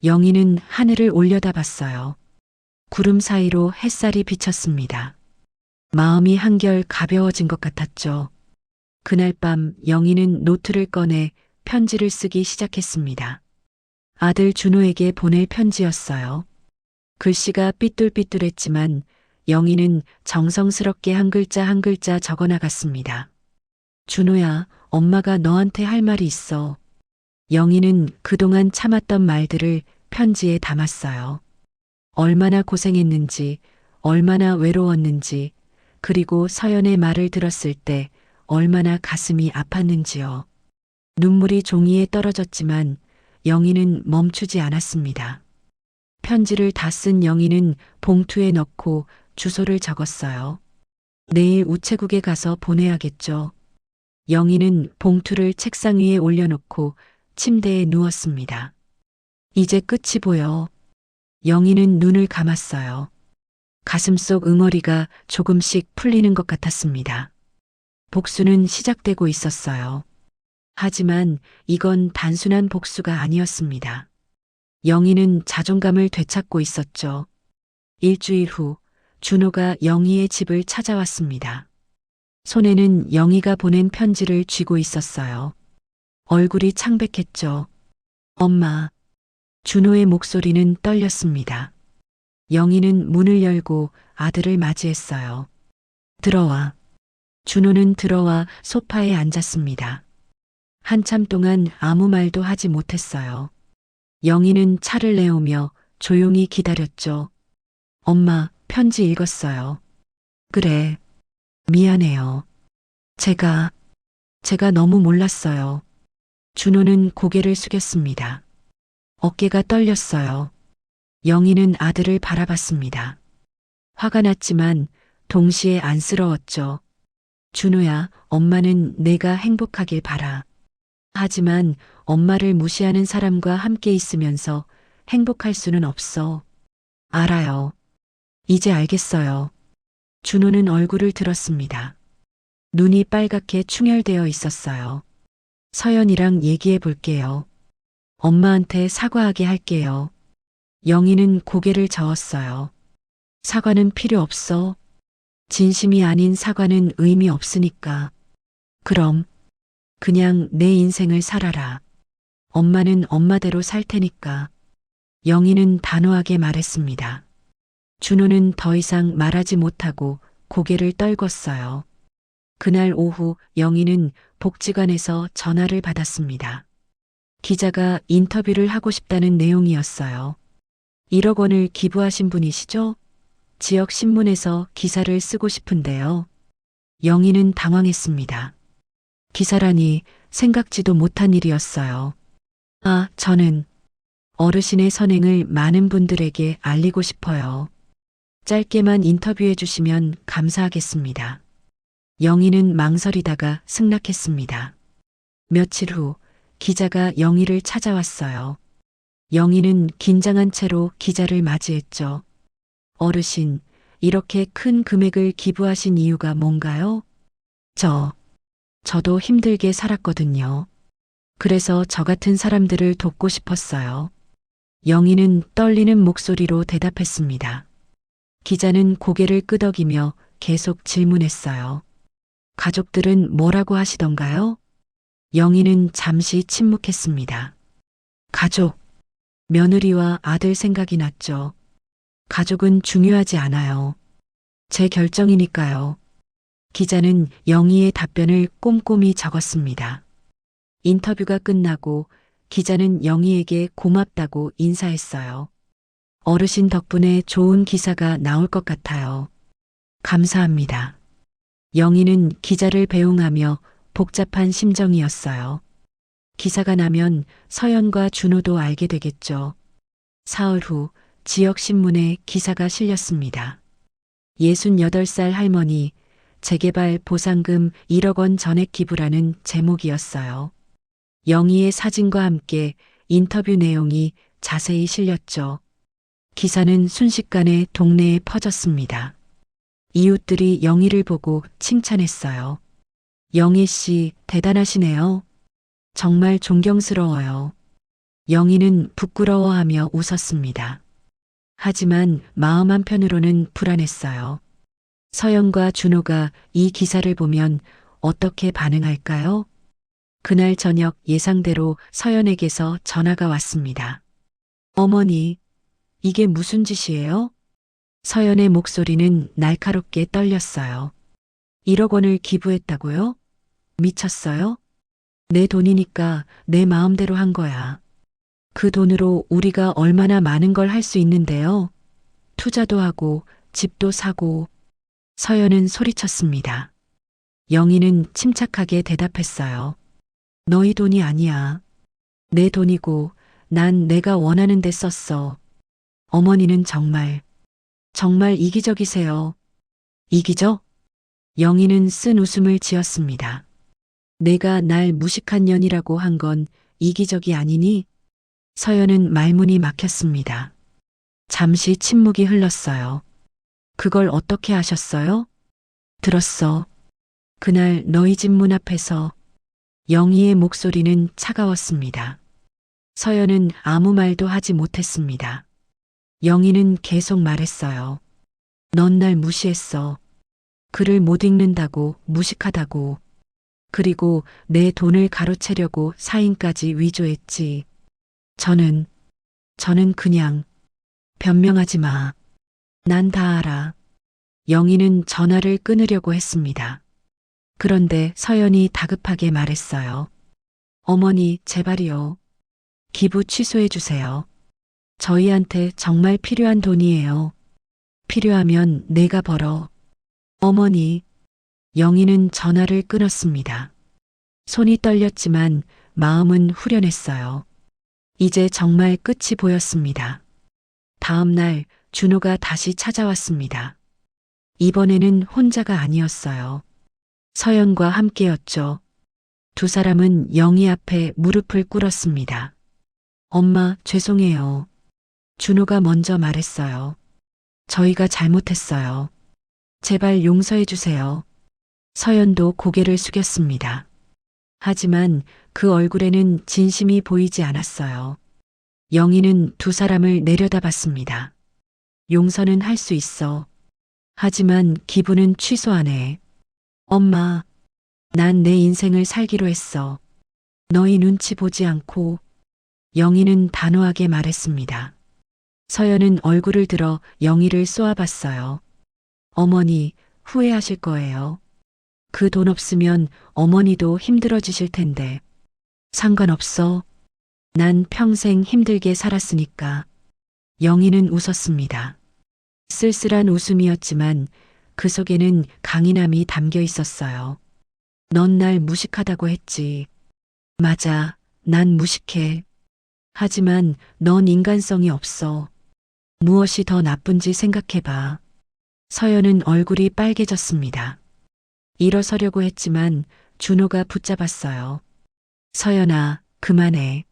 Speaker 2: 영희는 하늘을 올려다봤어요. 구름 사이로 햇살이 비쳤습니다. 마음이 한결 가벼워진 것 같았죠. 그날 밤 영희는 노트를 꺼내 편지를 쓰기 시작했습니다. 아들 준호에게 보낼 편지였어요. 글씨가 삐뚤삐뚤했지만 영희는 정성스럽게 한 글자 한 글자 적어 나갔습니다. 준호야, 엄마가 너한테 할 말이 있어. 영희는 그동안 참았던 말들을 편지에 담았어요. 얼마나 고생했는지, 얼마나 외로웠는지, 그리고 서연의 말을 들었을 때 얼마나 가슴이 아팠는지요. 눈물이 종이에 떨어졌지만 영희는 멈추지 않았습니다. 편지를 다 쓴 영희는 봉투에 넣고 주소를 적었어요. 내일 우체국에 가서 보내야겠죠. 영희는 봉투를 책상 위에 올려놓고 침대에 누웠습니다. 이제 끝이 보여. 영희는 눈을 감았어요. 가슴속 응어리가 조금씩 풀리는 것 같았습니다. 복수는 시작되고 있었어요. 하지만 이건 단순한 복수가 아니었습니다. 영희는 자존감을 되찾고 있었죠. 일주일 후 준호가 영희의 집을 찾아왔습니다. 손에는 영희가 보낸 편지를 쥐고 있었어요. 얼굴이 창백했죠. 엄마. 준호의 목소리는 떨렸습니다. 영희는 문을 열고 아들을 맞이했어요. 들어와. 준호는 들어와 소파에 앉았습니다. 한참 동안 아무 말도 하지 못했어요. 영희는 차를 내오며 조용히 기다렸죠. 엄마, 편지 읽었어요. 그래. 미안해요. 제가 너무 몰랐어요. 준호는 고개를 숙였습니다. 어깨가 떨렸어요. 영희는 아들을 바라봤습니다. 화가 났지만 동시에 안쓰러웠죠. 준호야, 엄마는 내가 행복하길 바라. 하지만 엄마를 무시하는 사람과 함께 있으면서 행복할 수는 없어. 알아요. 이제 알겠어요. 준호는 얼굴을 들었습니다. 눈이 빨갛게 충혈되어 있었어요. 서연이랑 얘기해 볼게요. 엄마한테 사과하게 할게요. 영희는 고개를 저었어요. 사과는 필요 없어. 진심이 아닌 사과는 의미 없으니까. 그럼 그냥 내 인생을 살아라. 엄마는 엄마대로 살 테니까. 영희는 단호하게 말했습니다. 준호는 더 이상 말하지 못하고 고개를 떨궜어요. 그날 오후 영희는 복지관에서 전화를 받았습니다. 기자가 인터뷰를 하고 싶다는 내용이었어요. 1억 원을 기부하신 분이시죠? 지역 신문에서 기사를 쓰고 싶은데요. 영희는 당황했습니다. 기사라니 생각지도 못한 일이었어요. 아, 저는 어르신의 선행을 많은 분들에게 알리고 싶어요. 짧게만 인터뷰해 주시면 감사하겠습니다. 영희는 망설이다가 승낙했습니다. 며칠 후 기자가 영희를 찾아왔어요. 영희는 긴장한 채로 기자를 맞이했죠. 어르신, 이렇게 큰 금액을 기부하신 이유가 뭔가요? 저도 힘들게 살았거든요. 그래서 저 같은 사람들을 돕고 싶었어요. 영희는 떨리는 목소리로 대답했습니다. 기자는 고개를 끄덕이며 계속 질문했어요. 가족들은 뭐라고 하시던가요? 영희는 잠시 침묵했습니다. 가족, 며느리와 아들 생각이 났죠. 가족은 중요하지 않아요. 제 결정이니까요. 기자는 영희의 답변을 꼼꼼히 적었습니다. 인터뷰가 끝나고 기자는 영희에게 고맙다고 인사했어요. 어르신 덕분에 좋은 기사가 나올 것 같아요. 감사합니다. 영희는 기자를 배웅하며 복잡한 심정이었어요. 기사가 나면 서연과 준호도 알게 되겠죠. 사흘 후 지역신문에 기사가 실렸습니다. 68살 할머니 재개발 보상금 1억 원 전액 기부라는 제목이었어요. 영희의 사진과 함께 인터뷰 내용이 자세히 실렸죠. 기사는 순식간에 동네에 퍼졌습니다. 이웃들이 영희를 보고 칭찬했어요. 영희 씨 대단하시네요. 정말 존경스러워요. 영희는 부끄러워하며 웃었습니다. 하지만 마음 한편으로는 불안했어요. 서연과 준호가 이 기사를 보면 어떻게 반응할까요? 그날 저녁 예상대로 서연에게서 전화가 왔습니다. 어머니, 이게 무슨 짓이에요? 서연의 목소리는 날카롭게 떨렸어요. 1억 원을 기부했다고요? 미쳤어요? 내 돈이니까 내 마음대로 한 거야. 그 돈으로 우리가 얼마나 많은 걸 할 수 있는데요. 투자도 하고 집도 사고. 서연은 소리쳤습니다. 영희는 침착하게 대답했어요. 너희 돈이 아니야. 내 돈이고 난 내가 원하는 데 썼어. 어머니는 정말 이기적이세요. 이기적? 영희는 쓴 웃음을 지었습니다. 내가 날 무식한 년이라고 한 건 이기적이 아니니? 서연은 말문이 막혔습니다. 잠시 침묵이 흘렀어요. 그걸 어떻게 아셨어요? 들었어. 그날 너희 집 문 앞에서. 영희의 목소리는 차가웠습니다. 서연은 아무 말도 하지 못했습니다. 영희는 계속 말했어요. 넌 날 무시했어. 글을 못 읽는다고, 무식하다고. 그리고 내 돈을 가로채려고 사인까지 위조했지. 저는 그냥 변명하지 마. 난 다 알아. 영희는 전화를 끊으려고 했습니다. 그런데 서연이 다급하게 말했어요. 어머니, 제발이요. 기부 취소해 주세요. 저희한테 정말 필요한 돈이에요. 필요하면 내가 벌어. 어머니. 영희는 전화를 끊었습니다. 손이 떨렸지만 마음은 후련했어요. 이제 정말 끝이 보였습니다. 다음 날 준호가 다시 찾아왔습니다. 이번에는 혼자가 아니었어요. 서연과 함께였죠. 두 사람은 영희 앞에 무릎을 꿇었습니다. 엄마, 죄송해요. 준호가 먼저 말했어요. 저희가 잘못했어요. 제발 용서해 주세요. 서연도 고개를 숙였습니다. 하지만 그 얼굴에는 진심이 보이지 않았어요. 영희는 두 사람을 내려다봤습니다. 용서는 할 수 있어. 하지만 기분은 취소하네. 엄마, 난 내 인생을 살기로 했어. 너희 눈치 보지 않고. 영희는 단호하게 말했습니다. 서연은 얼굴을 들어 영희를 쏘아봤어요. 어머니, 후회하실 거예요. 그 돈 없으면 어머니도 힘들어지실 텐데. 상관없어. 난 평생 힘들게 살았으니까. 영희는 웃었습니다. 쓸쓸한 웃음이었지만 그 속에는 강인함이 담겨 있었어요. 넌 날 무식하다고 했지. 맞아, 난 무식해. 하지만 넌 인간성이 없어. 무엇이 더 나쁜지 생각해봐. 서연은 얼굴이 빨개졌습니다. 일어서려고 했지만 준호가 붙잡았어요. 서연아, 그만해.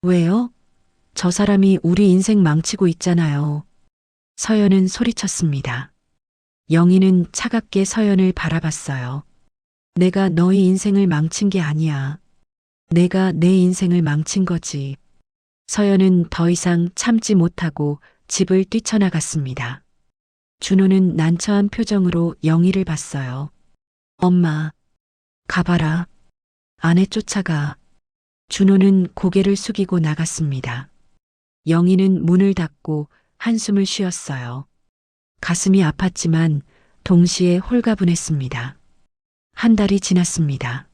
Speaker 2: 왜요? 저 사람이 우리 인생 망치고 있잖아요. 서연은 소리쳤습니다. 영희는 차갑게 서연을 바라봤어요. 내가 너희 인생을 망친 게 아니야. 내가 내 인생을 망친 거지. 서연은 더 이상 참지 못하고 집을 뛰쳐나갔습니다. 준호는 난처한 표정으로 영희를 봤어요. 엄마, 가봐라. 아내 쫓아가. 준호는 고개를 숙이고 나갔습니다. 영희는 문을 닫고 한숨을 쉬었어요. 가슴이 아팠지만 동시에 홀가분했습니다. 한 달이 지났습니다.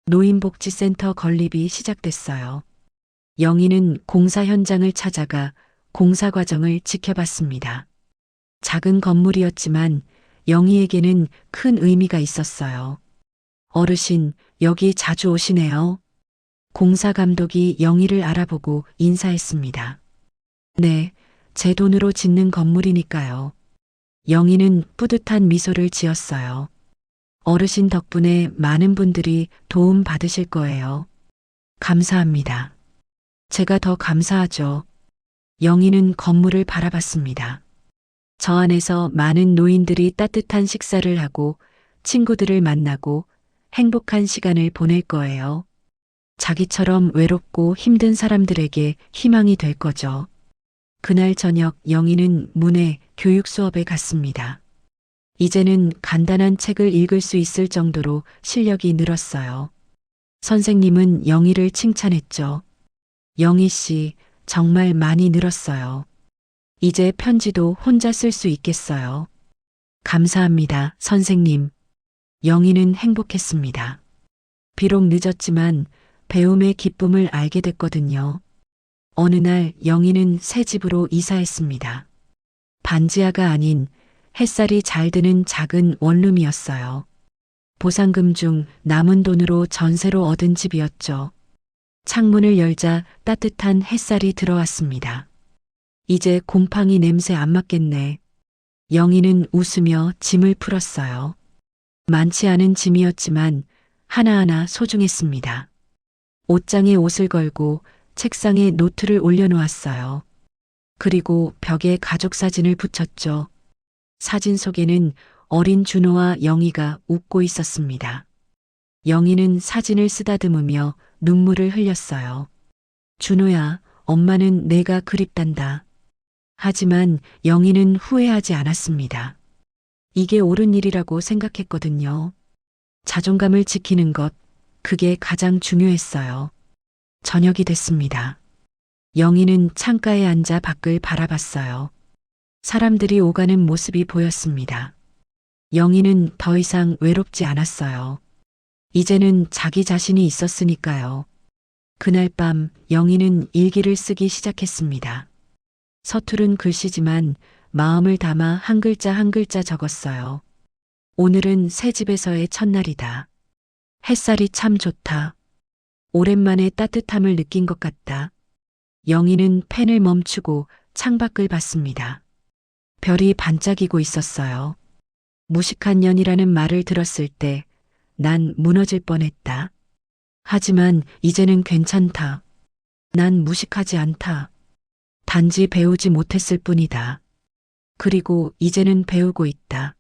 Speaker 2: 노인복지센터 건립이 시작됐어요. 영희는 공사 현장을 찾아가 공사 과정을 지켜봤습니다. 작은 건물이었지만 영희에게는 큰 의미가 있었어요. 어르신, 여기 자주 오시네요. 공사 감독이 영희를 알아보고 인사했습니다. 네, 제 돈으로 짓는 건물이니까요. 영희는 뿌듯한 미소를 지었어요. 어르신 덕분에 많은 분들이 도움 받으실 거예요. 감사합니다. 제가 더 감사하죠. 영희는 건물을 바라봤습니다. 저 안에서 많은 노인들이 따뜻한 식사를 하고 친구들을 만나고 행복한 시간을 보낼 거예요. 자기처럼 외롭고 힘든 사람들에게 희망이 될 거죠. 그날 저녁 영희는 문해 교육 수업에 갔습니다. 이제는 간단한 책을 읽을 수 있을 정도로 실력이 늘었어요. 선생님은 영희를 칭찬했죠. 영희 씨, 정말 많이 늘었어요. 이제 편지도 혼자 쓸 수 있겠어요. 감사합니다, 선생님. 영희는 행복했습니다. 비록 늦었지만 배움의 기쁨을 알게 됐거든요. 어느 날 영희는 새 집으로 이사했습니다. 반지하가 아닌 햇살이 잘 드는 작은 원룸이었어요. 보상금 중 남은 돈으로 전세로 얻은 집이었죠. 창문을 열자 따뜻한 햇살이 들어왔습니다. 이제 곰팡이 냄새 안 맡겠네. 영희는 웃으며 짐을 풀었어요. 많지 않은 짐이었지만 하나하나 소중했습니다. 옷장에 옷을 걸고 책상에 노트를 올려놓았어요. 그리고 벽에 가족 사진을 붙였죠. 사진 속에는 어린 준호와 영희가 웃고 있었습니다. 영희는 사진을 쓰다듬으며 눈물을 흘렸어요. 준호야, 엄마는 내가 그립단다. 하지만 영희는 후회하지 않았습니다. 이게 옳은 일이라고 생각했거든요. 자존감을 지키는 것, 그게 가장 중요했어요. 저녁이 됐습니다. 영희는 창가에 앉아 밖을 바라봤어요. 사람들이 오가는 모습이 보였습니다. 영희는 더 이상 외롭지 않았어요. 이제는 자기 자신이 있었으니까요. 그날 밤 영희는 일기를 쓰기 시작했습니다. 서투른 글씨지만 마음을 담아 한 글자 한 글자 적었어요. 오늘은 새 집에서의 첫날이다. 햇살이 참 좋다. 오랜만에 따뜻함을 느낀 것 같다. 영희는 펜을 멈추고 창밖을 봤습니다. 별이 반짝이고 있었어요. 무식한 년이라는 말을 들었을 때 난 무너질 뻔했다. 하지만 이제는 괜찮다. 난 무식하지 않다. 단지 배우지 못했을 뿐이다. 그리고 이제는 배우고 있다.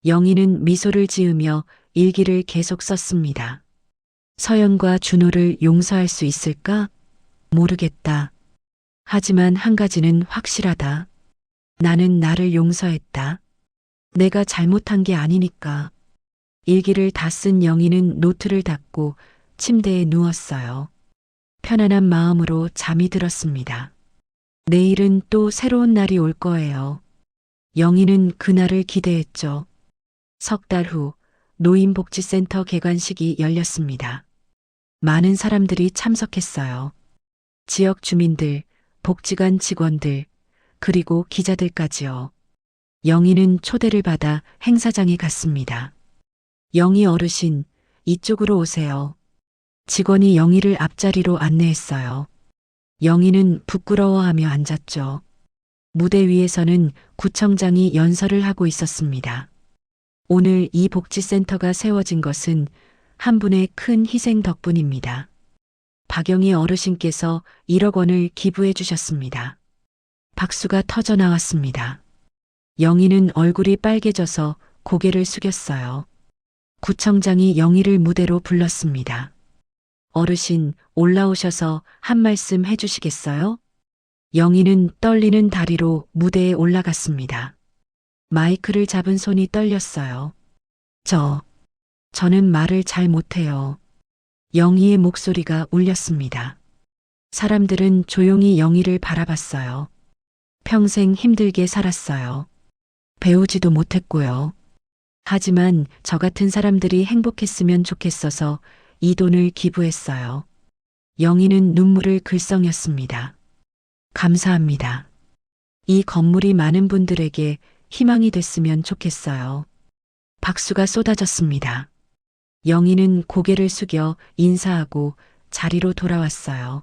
Speaker 2: 영희는 미소를 지으며 일기를 계속 썼습니다. 서연과 준호를 용서할 수 있을까? 모르겠다. 하지만 한 가지는 확실하다. 나는 나를 용서했다. 내가 잘못한 게 아니니까. 일기를 다 쓴 영희는 노트를 닫고 침대에 누웠어요. 편안한 마음으로 잠이 들었습니다. 내일은 또 새로운 날이 올 거예요. 영희는 그날을 기대했죠. 석 달 후 노인복지센터 개관식이 열렸습니다. 많은 사람들이 참석했어요. 지역 주민들, 복지관 직원들, 그리고 기자들까지요. 영희는 초대를 받아 행사장에 갔습니다. 영희 어르신, 이쪽으로 오세요. 직원이 영희를 앞자리로 안내했어요. 영희는 부끄러워하며 앉았죠. 무대 위에서는 구청장이 연설을 하고 있었습니다. 오늘 이 복지센터가 세워진 것은 한 분의 큰 희생 덕분입니다. 박영희 어르신께서 1억 원을 기부해 주셨습니다. 박수가 터져 나왔습니다. 영희는 얼굴이 빨개져서 고개를 숙였어요. 구청장이 영희를 무대로 불렀습니다. 어르신, 올라오셔서 한 말씀 해주시겠어요? 영희는 떨리는 다리로 무대에 올라갔습니다. 마이크를 잡은 손이 떨렸어요. 저는 말을 잘 못해요. 영희의 목소리가 울렸습니다. 사람들은 조용히 영희를 바라봤어요. 평생 힘들게 살았어요. 배우지도 못했고요. 하지만 저 같은 사람들이 행복했으면 좋겠어서 이 돈을 기부했어요. 영희는 눈물을 글썽였습니다. 감사합니다. 이 건물이 많은 분들에게 희망이 됐으면 좋겠어요. 박수가 쏟아졌습니다. 영희는 고개를 숙여 인사하고 자리로 돌아왔어요.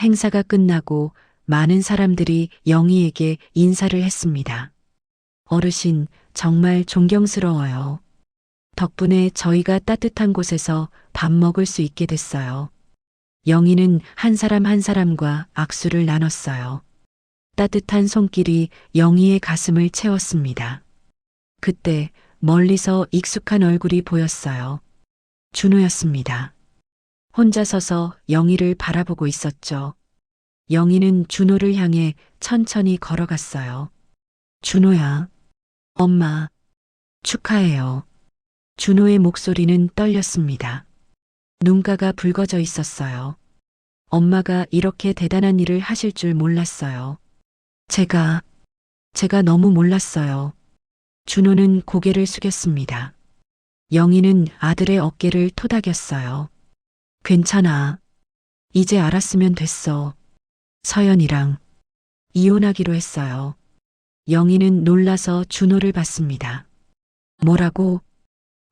Speaker 2: 행사가 끝나고 많은 사람들이 영희에게 인사를 했습니다. 어르신, 정말 존경스러워요. 덕분에 저희가 따뜻한 곳에서 밥 먹을 수 있게 됐어요. 영희는 한 사람 한 사람과 악수를 나눴어요. 따뜻한 손길이 영희의 가슴을 채웠습니다. 그때 멀리서 익숙한 얼굴이 보였어요. 준호였습니다. 혼자 서서 영희를 바라보고 있었죠. 영희는 준호를 향해 천천히 걸어갔어요. 준호야. 엄마. 축하해요. 준호의 목소리는 떨렸습니다. 눈가가 붉어져 있었어요. 엄마가 이렇게 대단한 일을 하실 줄 몰랐어요. 제가 너무 몰랐어요. 준호는 고개를 숙였습니다. 영희는 아들의 어깨를 토닥였어요. 괜찮아. 이제 알았으면 됐어. 서연이랑 이혼하기로 했어요. 영희는 놀라서 준호를 봤습니다. 뭐라고?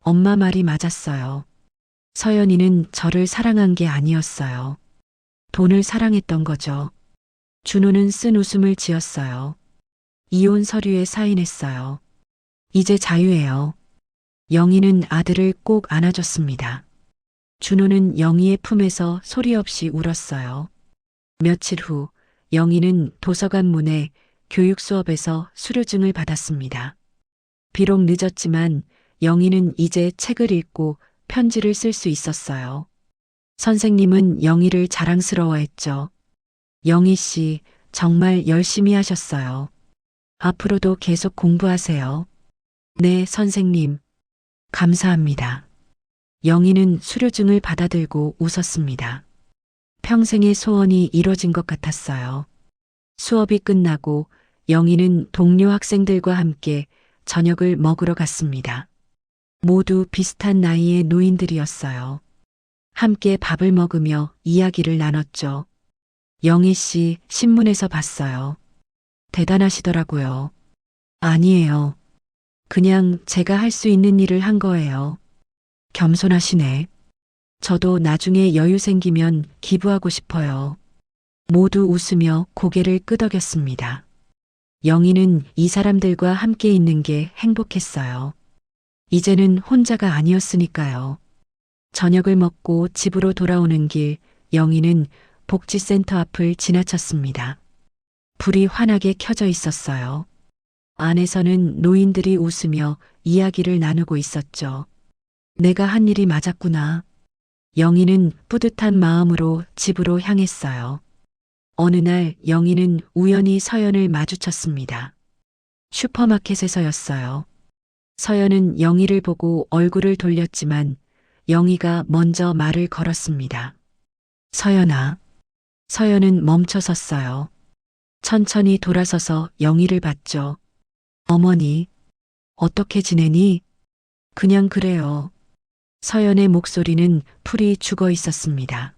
Speaker 2: 엄마 말이 맞았어요. 서연이는 저를 사랑한 게 아니었어요. 돈을 사랑했던 거죠. 준호는 쓴 웃음을 지었어요. 이혼 서류에 사인했어요. 이제 자유예요. 영희는 아들을 꼭 안아줬습니다. 준호는 영희의 품에서 소리 없이 울었어요. 며칠 후 영희는 도서관 문에 교육 수업에서 수료증을 받았습니다. 비록 늦었지만 영희는 이제 책을 읽고 편지를 쓸 수 있었어요. 선생님은 영희를 자랑스러워했죠. 영희 씨, 정말 열심히 하셨어요. 앞으로도 계속 공부하세요. 네, 선생님. 감사합니다. 영희는 수료증을 받아들고 웃었습니다. 평생의 소원이 이뤄진 것 같았어요. 수업이 끝나고 영희는 동료 학생들과 함께 저녁을 먹으러 갔습니다. 모두 비슷한 나이의 노인들이었어요. 함께 밥을 먹으며 이야기를 나눴죠. 영희 씨 신문에서 봤어요. 대단하시더라고요. 아니에요. 그냥 제가 할 수 있는 일을 한 거예요. 겸손하시네. 저도 나중에 여유 생기면 기부하고 싶어요. 모두 웃으며 고개를 끄덕였습니다. 영희는 이 사람들과 함께 있는 게 행복했어요. 이제는 혼자가 아니었으니까요. 저녁을 먹고 집으로 돌아오는 길, 영희는 복지센터 앞을 지나쳤습니다. 불이 환하게 켜져 있었어요. 안에서는 노인들이 웃으며 이야기를 나누고 있었죠. 내가 한 일이 맞았구나. 영희는 뿌듯한 마음으로 집으로 향했어요. 어느 날 영희는 우연히 서연을 마주쳤습니다. 슈퍼마켓에서였어요. 서연은 영희를 보고 얼굴을 돌렸지만 영희가 먼저 말을 걸었습니다. 서연아. 서연은 멈춰 섰어요. 천천히 돌아서서 영희를 봤죠. 어머니, 어떻게 지내니? 그냥 그래요. 서연의 목소리는 풀이 죽어 있었습니다.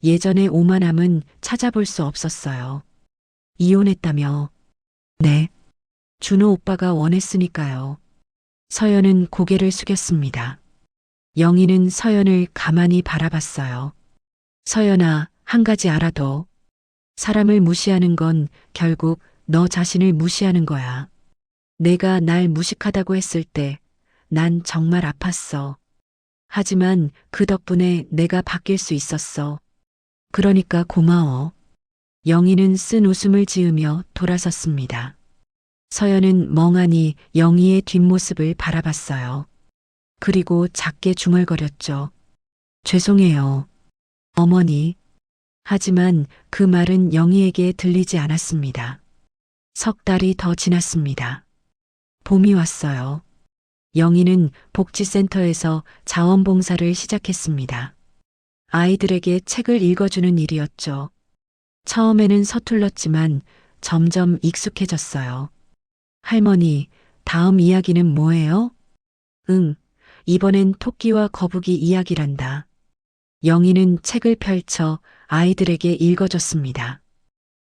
Speaker 2: 예전의 오만함은 찾아볼 수 없었어요. 이혼했다며. 네. 준호 오빠가 원했으니까요. 서연은 고개를 숙였습니다. 영희는 서연을 가만히 바라봤어요. 서연아, 한 가지 알아둬. 사람을 무시하는 건 결국 너 자신을 무시하는 거야. 내가 날 무식하다고 했을 때 난 정말 아팠어. 하지만 그 덕분에 내가 바뀔 수 있었어. 그러니까 고마워. 영희는 쓴 웃음을 지으며 돌아섰습니다. 서연은 멍하니 영희의 뒷모습을 바라봤어요. 그리고 작게 중얼거렸죠. 죄송해요. 어머니. 하지만 그 말은 영희에게 들리지 않았습니다. 석 달이 더 지났습니다. 봄이 왔어요. 영희는 복지센터에서 자원봉사를 시작했습니다. 아이들에게 책을 읽어주는 일이었죠. 처음에는 서툴렀지만 점점 익숙해졌어요. 할머니, 다음 이야기는 뭐예요? 응, 이번엔 토끼와 거북이 이야기란다. 영희는 책을 펼쳐 아이들에게 읽어줬습니다.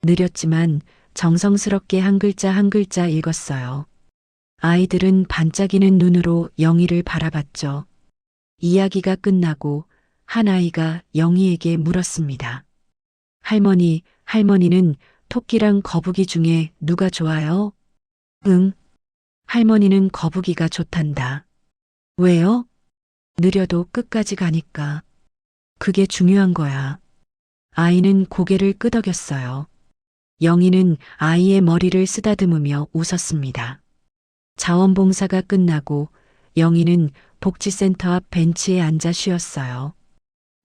Speaker 2: 느렸지만 정성스럽게 한 글자 한 글자 읽었어요. 아이들은 반짝이는 눈으로 영희를 바라봤죠. 이야기가 끝나고 한 아이가 영희에게 물었습니다. 할머니는 토끼랑 거북이 중에 누가 좋아요? 응. 할머니는 거북이가 좋단다. 왜요? 느려도 끝까지 가니까. 그게 중요한 거야. 아이는 고개를 끄덕였어요. 영희는 아이의 머리를 쓰다듬으며 웃었습니다. 자원봉사가 끝나고 영희는 복지센터 앞 벤치에 앉아 쉬었어요.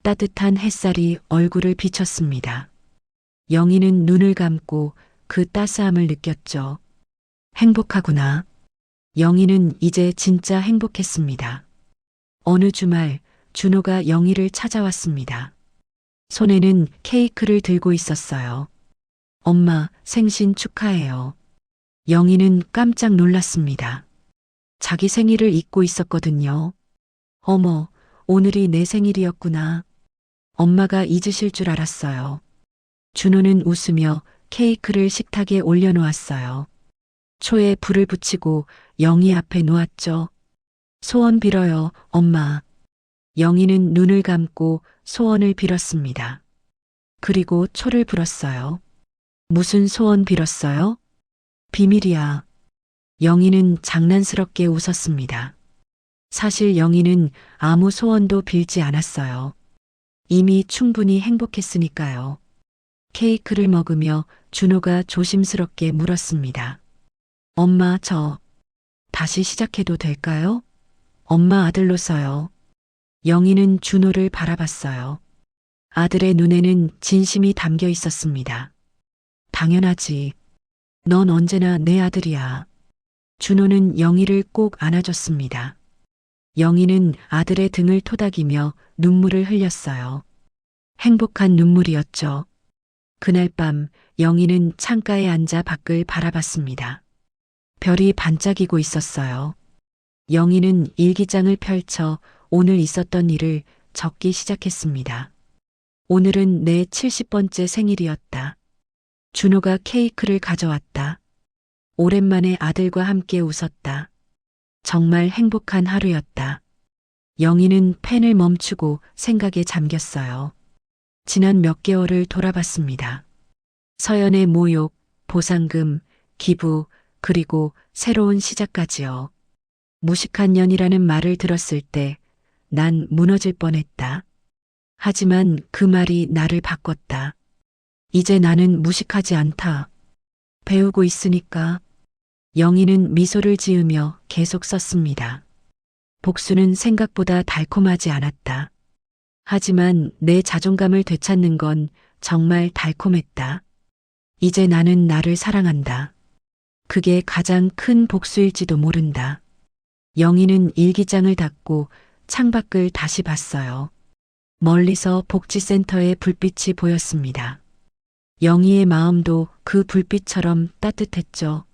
Speaker 2: 따뜻한 햇살이 얼굴을 비쳤습니다. 영희는 눈을 감고 그 따스함을 느꼈죠. 행복하구나. 영희는 이제 진짜 행복했습니다. 어느 주말 준호가 영희를 찾아왔습니다. 손에는 케이크를 들고 있었어요. 엄마, 생신 축하해요. 영희는 깜짝 놀랐습니다. 자기 생일을 잊고 있었거든요. 어머, 오늘이 내 생일이었구나. 엄마가 잊으실 줄 알았어요. 준호는 웃으며 케이크를 식탁에 올려놓았어요. 초에 불을 붙이고 영희 앞에 놓았죠. 소원 빌어요, 엄마. 영희는 눈을 감고 소원을 빌었습니다. 그리고 초를 불었어요. 무슨 소원 빌었어요? 비밀이야. 영희는 장난스럽게 웃었습니다. 사실 영희는 아무 소원도 빌지 않았어요. 이미 충분히 행복했으니까요. 케이크를 먹으며 준호가 조심스럽게 물었습니다. 엄마, 저 다시 시작해도 될까요? 엄마 아들로서요. 영희는 준호를 바라봤어요. 아들의 눈에는 진심이 담겨 있었습니다. 당연하지. 넌 언제나 내 아들이야. 준호는 영희를 꼭 안아줬습니다. 영희는 아들의 등을 토닥이며 눈물을 흘렸어요. 행복한 눈물이었죠. 그날 밤 영희는 창가에 앉아 밖을 바라봤습니다. 별이 반짝이고 있었어요. 영희는 일기장을 펼쳐 오늘 있었던 일을 적기 시작했습니다. 오늘은 내 70번째 생일이었다. 준호가 케이크를 가져왔다. 오랜만에 아들과 함께 웃었다. 정말 행복한 하루였다. 영희는 펜을 멈추고 생각에 잠겼어요. 지난 몇 개월을 돌아봤습니다. 서연의 모욕, 보상금, 기부, 그리고 새로운 시작까지요. 무식한 년이라는 말을 들었을 때 난 무너질 뻔했다. 하지만 그 말이 나를 바꿨다. 이제 나는 무식하지 않다. 배우고 있으니까. 영희는 미소를 지으며 계속 썼습니다. 복수는 생각보다 달콤하지 않았다. 하지만 내 자존감을 되찾는 건 정말 달콤했다. 이제 나는 나를 사랑한다. 그게 가장 큰 복수일지도 모른다. 영희는 일기장을 닫고 창밖을 다시 봤어요. 멀리서 복지센터의 불빛이 보였습니다. 영희의 마음도 그 불빛처럼 따뜻했죠.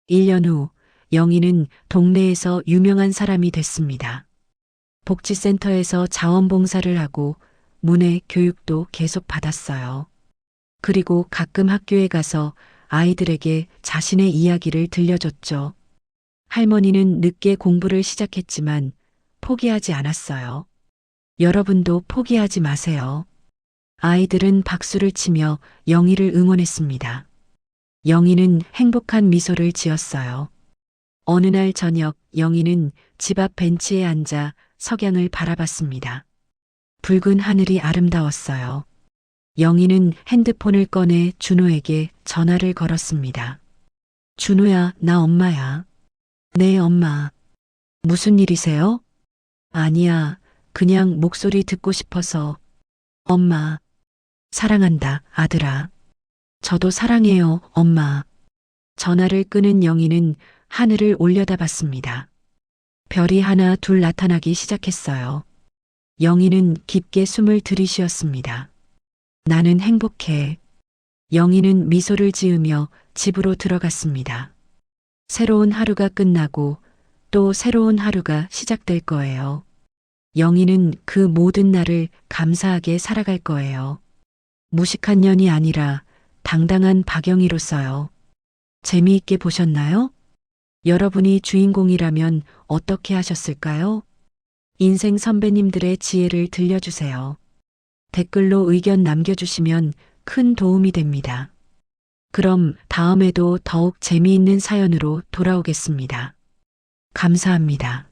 Speaker 2: 1년 후 영희는 동네에서 유명한 사람이 됐습니다. 복지센터에서 자원봉사를 하고 문해 교육도 계속 받았어요. 그리고 가끔 학교에 가서 아이들에게 자신의 이야기를 들려줬죠. 할머니는 늦게 공부를 시작했지만 포기하지 않았어요. 여러분도 포기하지 마세요. 아이들은 박수를 치며 영희를 응원했습니다. 영희는 행복한 미소를 지었어요. 어느 날 저녁 영희는 집 앞 벤치에 앉아 석양을 바라봤습니다. 붉은 하늘이 아름다웠어요. 영희는 핸드폰을 꺼내 준호에게 전화를 걸었습니다. 준호야, 나 엄마야. 네, 엄마. 무슨 일이세요? 아니야, 그냥 목소리 듣고 싶어서. 엄마. 사랑한다, 아들아. 저도 사랑해요, 엄마. 전화를 끄는 영희는 하늘을 올려다봤습니다. 별이 하나 둘 나타나기 시작했어요. 영희는 깊게 숨을 들이쉬었습니다. 나는 행복해. 영희는 미소를 지으며 집으로 들어갔습니다. 새로운 하루가 끝나고 또 새로운 하루가 시작될 거예요. 영희는 그 모든 날을 감사하게 살아갈 거예요. 무식한 년이 아니라 당당한 박영희로서요. 재미있게 보셨나요? 여러분이 주인공이라면 어떻게 하셨을까요? 인생 선배님들의 지혜를 들려주세요. 댓글로 의견 남겨주시면 큰 도움이 됩니다. 그럼 다음에도 더욱 재미있는 사연으로 돌아오겠습니다. 감사합니다.